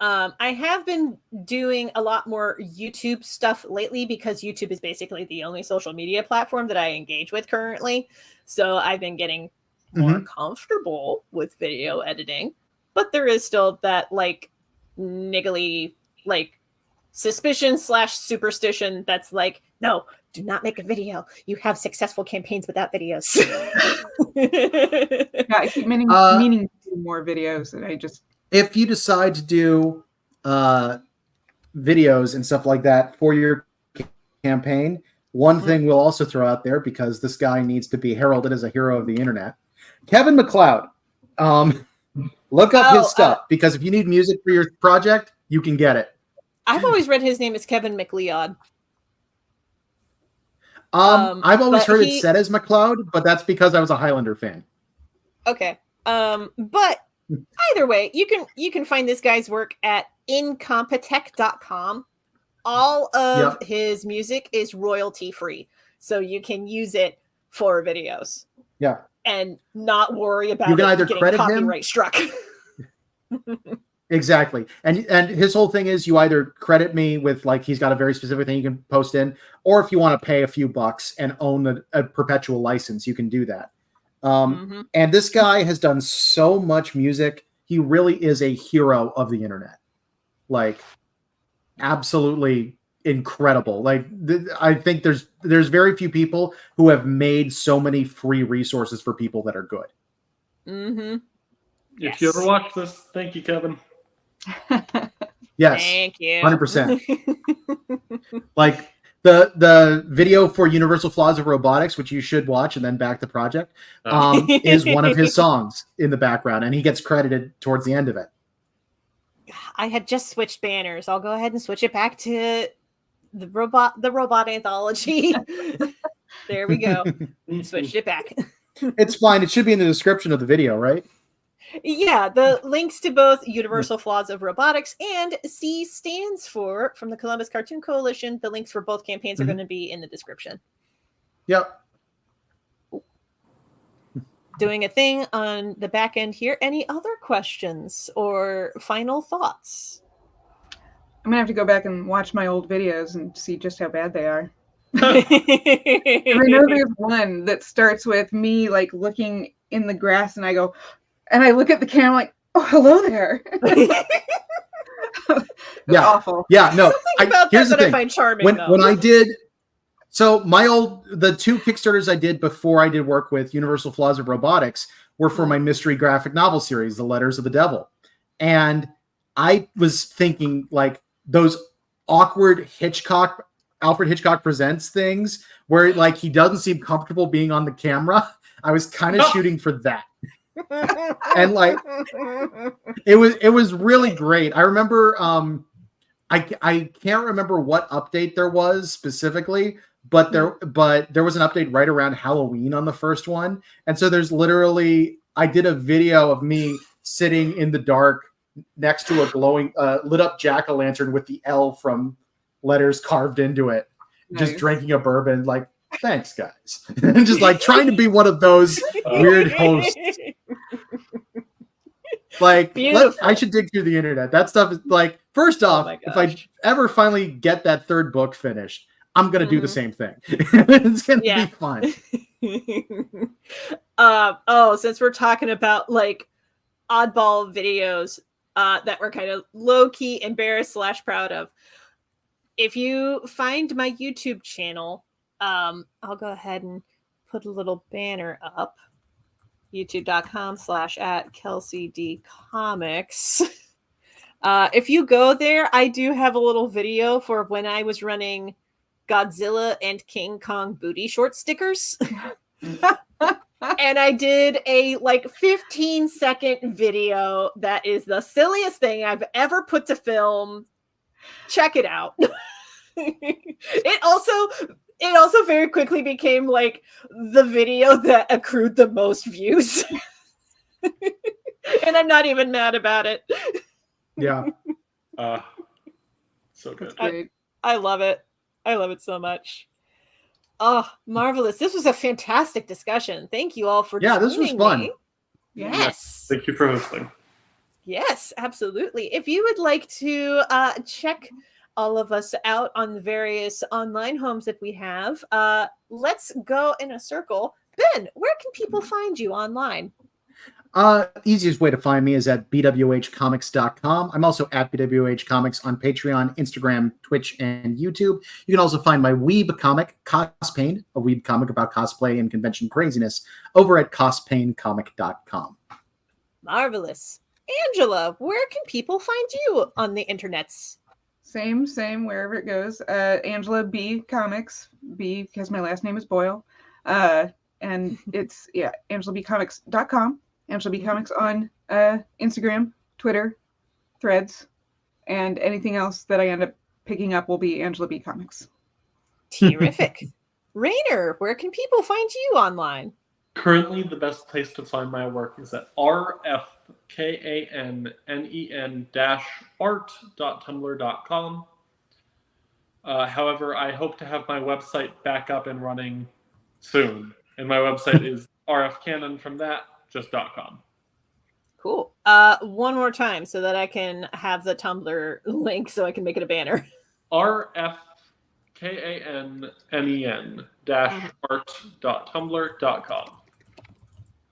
I have been doing a lot more YouTube stuff lately because YouTube is basically the only social media platform that I engage with currently. So I've been getting more comfortable with video editing, but there is still that like niggly like suspicion / superstition that's like, no, do not make a video. You have successful campaigns without videos. Yeah, I keep meaning to do more videos, and I just if you decide to do videos and stuff like that for your campaign, one thing we'll also throw out there, because this guy needs to be heralded as a hero of the internet, Kevin MacLeod. Look up his stuff, because if you need music for your project, you can get it. I've always read his name as Kevin MacLeod. I've always heard it said as MacLeod, but that's because I was a Highlander fan. Okay. But either way, you can find this guy's work at incompetech.com. All of his music is royalty free, so you can use it for videos. Yeah. And not worry about you can either getting credit copyright him struck. Exactly. And his whole thing is you either credit me with, like, he's got a very specific thing you can post in, or if you want to pay a few bucks and own a perpetual license, you can do that. And this guy has done so much music. He really is a hero of the internet. Like, absolutely incredible. Like, I think there's very few people who have made so many free resources for people that are good. If you ever watch this, thank you, Kevin. Yes, thank you. 100%. Like the video for Universal Flaws of Robotics, which you should watch, and then back to project, is one of his songs in the background, and he gets credited towards the end of it. I had just switched banners. I'll go ahead and switch it back to the robot anthology. There we go. Switched it back. It's fine. It should be in the description of the video, right? Yeah, the links to both Universal Flaws of Robotics and C stands for from the Columbus Cartoon Coalition. The links for both campaigns are going to be in the description. Yep. Doing a thing on the back end here. Any other questions or final thoughts? I'm gonna have to go back and watch my old videos and see just how bad they are. And I know there's one that starts with me like looking in the grass, and I go, and I look at the camera like, oh, hello there. Yeah, awful. Yeah, no. Here's the thing. I find charming. When I did, so the two Kickstarters I did before I did work with Universal Flaws of Robotics were for my mystery graphic novel series, The Letters of the Devil, and I was thinking like those awkward Alfred Hitchcock Presents things where like he doesn't seem comfortable being on the camera. I was kind of shooting for that. And like it was really great. I remember I can't remember what update there was specifically, but there was an update right around Halloween on the first one. And so there's literally, I did a video of me sitting in the dark next to a glowing lit up jack-o'-lantern with the L from Letters carved into it, just drinking a bourbon, like, thanks guys. And just like trying to be one of those weird hosts. Like, I should dig through the internet. That stuff is like, first off, if I ever finally get that third book finished, I'm going to do the same thing. It's going to be fun. Since we're talking about like oddball videos that we're kind of low-key embarrassed / proud of, if you find my YouTube channel, I'll go ahead and put a little banner up. YouTube.com / @Kelci D Comics. If you go there, I do have a little video for when I was running Godzilla and King Kong booty short stickers. And I did a 15-second video that is the silliest thing I've ever put to film. Check it out. It also very quickly became the video that accrued the most views. And I'm not even mad about it. Yeah. So good. I love it. I love it so much. Oh, marvelous. This was a fantastic discussion. Thank you all for Yeah, this was fun. Me. Yes. Thank you for hosting. Yes, absolutely. If you would like to check all of us out on the various online homes that we have, let's go in a circle. Ben, where can people find you online? Easiest way to find me is at bwhcomics.com. I'm also at BWH Comics on Patreon, Instagram, Twitch, and YouTube. You can also find my weeb comic, Cospain, a weeb comic about cosplay and convention craziness, over at cospaincomik.com. Marvelous. Angela, where can people find you on the internets? Same, wherever it goes. Angela B Comics, B because my last name is Boyle. And it's, AngelaBComics.com. Angela B Comics on Instagram, Twitter, Threads, and anything else that I end up picking up will be Angela B Comics. Terrific. Rainer, where can people find you online? Currently, the best place to find my work is at rfkannen-art.tumblr.com. However, I hope to have my website back up and running soon. And my website is rfcannon from that. Just.com. Cool. One more time so that I can have the Tumblr link so I can make it a banner. rfkannen-art.tumblr.com.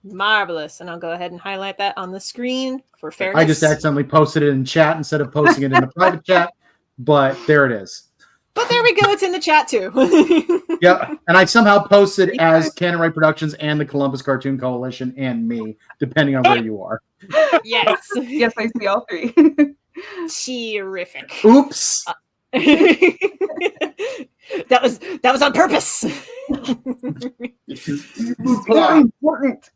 Marvelous. And I'll go ahead and highlight that on the screen for fairness. I just accidentally posted it in chat instead of posting it in the private chat, but there it is. But there we go. It's in the chat too. Yep. And I somehow posted as CanonWrite Productions and the Columbus Cartoon Coalition and me, depending on where you are. Yes. Yes, I see all three. Terrific. Oops. That was on purpose. Very important.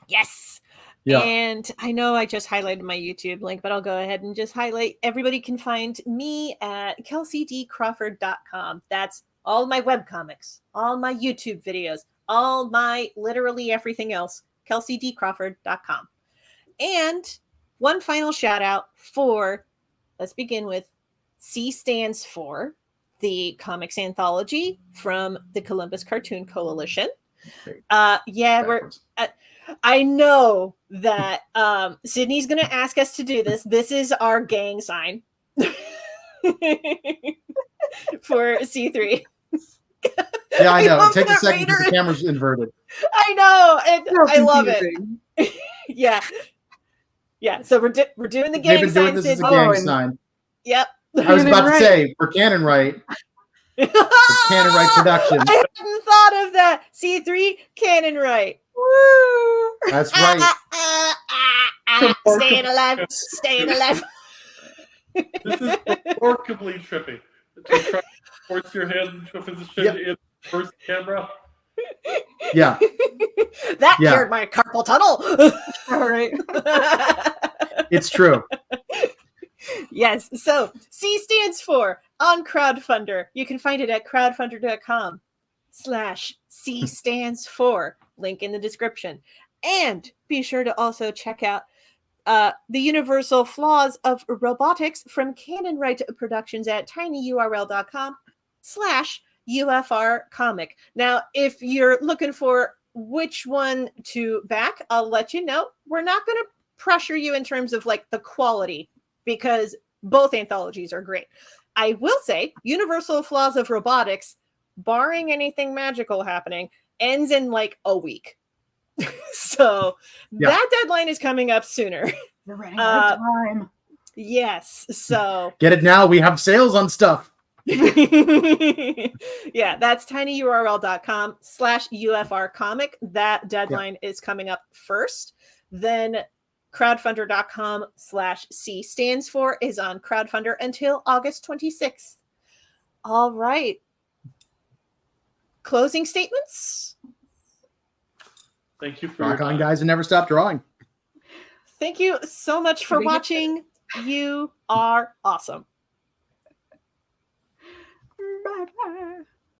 Yes. Yeah. And I know I just highlighted my YouTube link, but I'll go ahead and just highlight. Everybody can find me at KelciDCrawford.com. That's all my webcomics, all my YouTube videos, all my literally everything else, KelciDCrawford.com. And one final shout out for, let's begin with, C stands for the comics anthology from the Columbus Cartoon Coalition. I know that Sydney's going to ask us to do this. This is our gang sign for C3. Yeah, I know. Take a second because the camera's inverted. I know. And I love it. Yeah. So we're doing the gang They've been sign. doing this as a gang sign. Yep. I was about to say, for CanonWrite, for CanonWrite Productions. I hadn't thought of that. C3 CanonWrite. Woo! That's right. Staying alive. Staying alive. This is remarkably trippy. To try to force your hands into a position in the first camera. Yeah. That cured my carpal tunnel. All right. It's true. Yes. So C stands for on Crowdfunder. You can find it at crowdfunder.com/C stands for. Link in the description. And be sure to also check out the Universal Flaws of Robotics from CanonWrite Productions at tinyurl.com/UFR comic. Now, if you're looking for which one to back, I'll let you know. We're not going to pressure you in terms of the quality because both anthologies are great. I will say Universal Flaws of Robotics, barring anything magical happening, ends in a week. So that deadline is coming up sooner. We're running out of time. Yes. So get it now. We have sales on stuff. Yeah, that's tinyurl.com/UFR comic. That deadline is coming up first. Then crowdfunder.com/C stands for is on Crowdfunder until August 26th. All right. Closing statements? Thank you for Rock your on, time. guys, and never stop drawing. Thank you so much for watching. You are awesome. Bye-bye.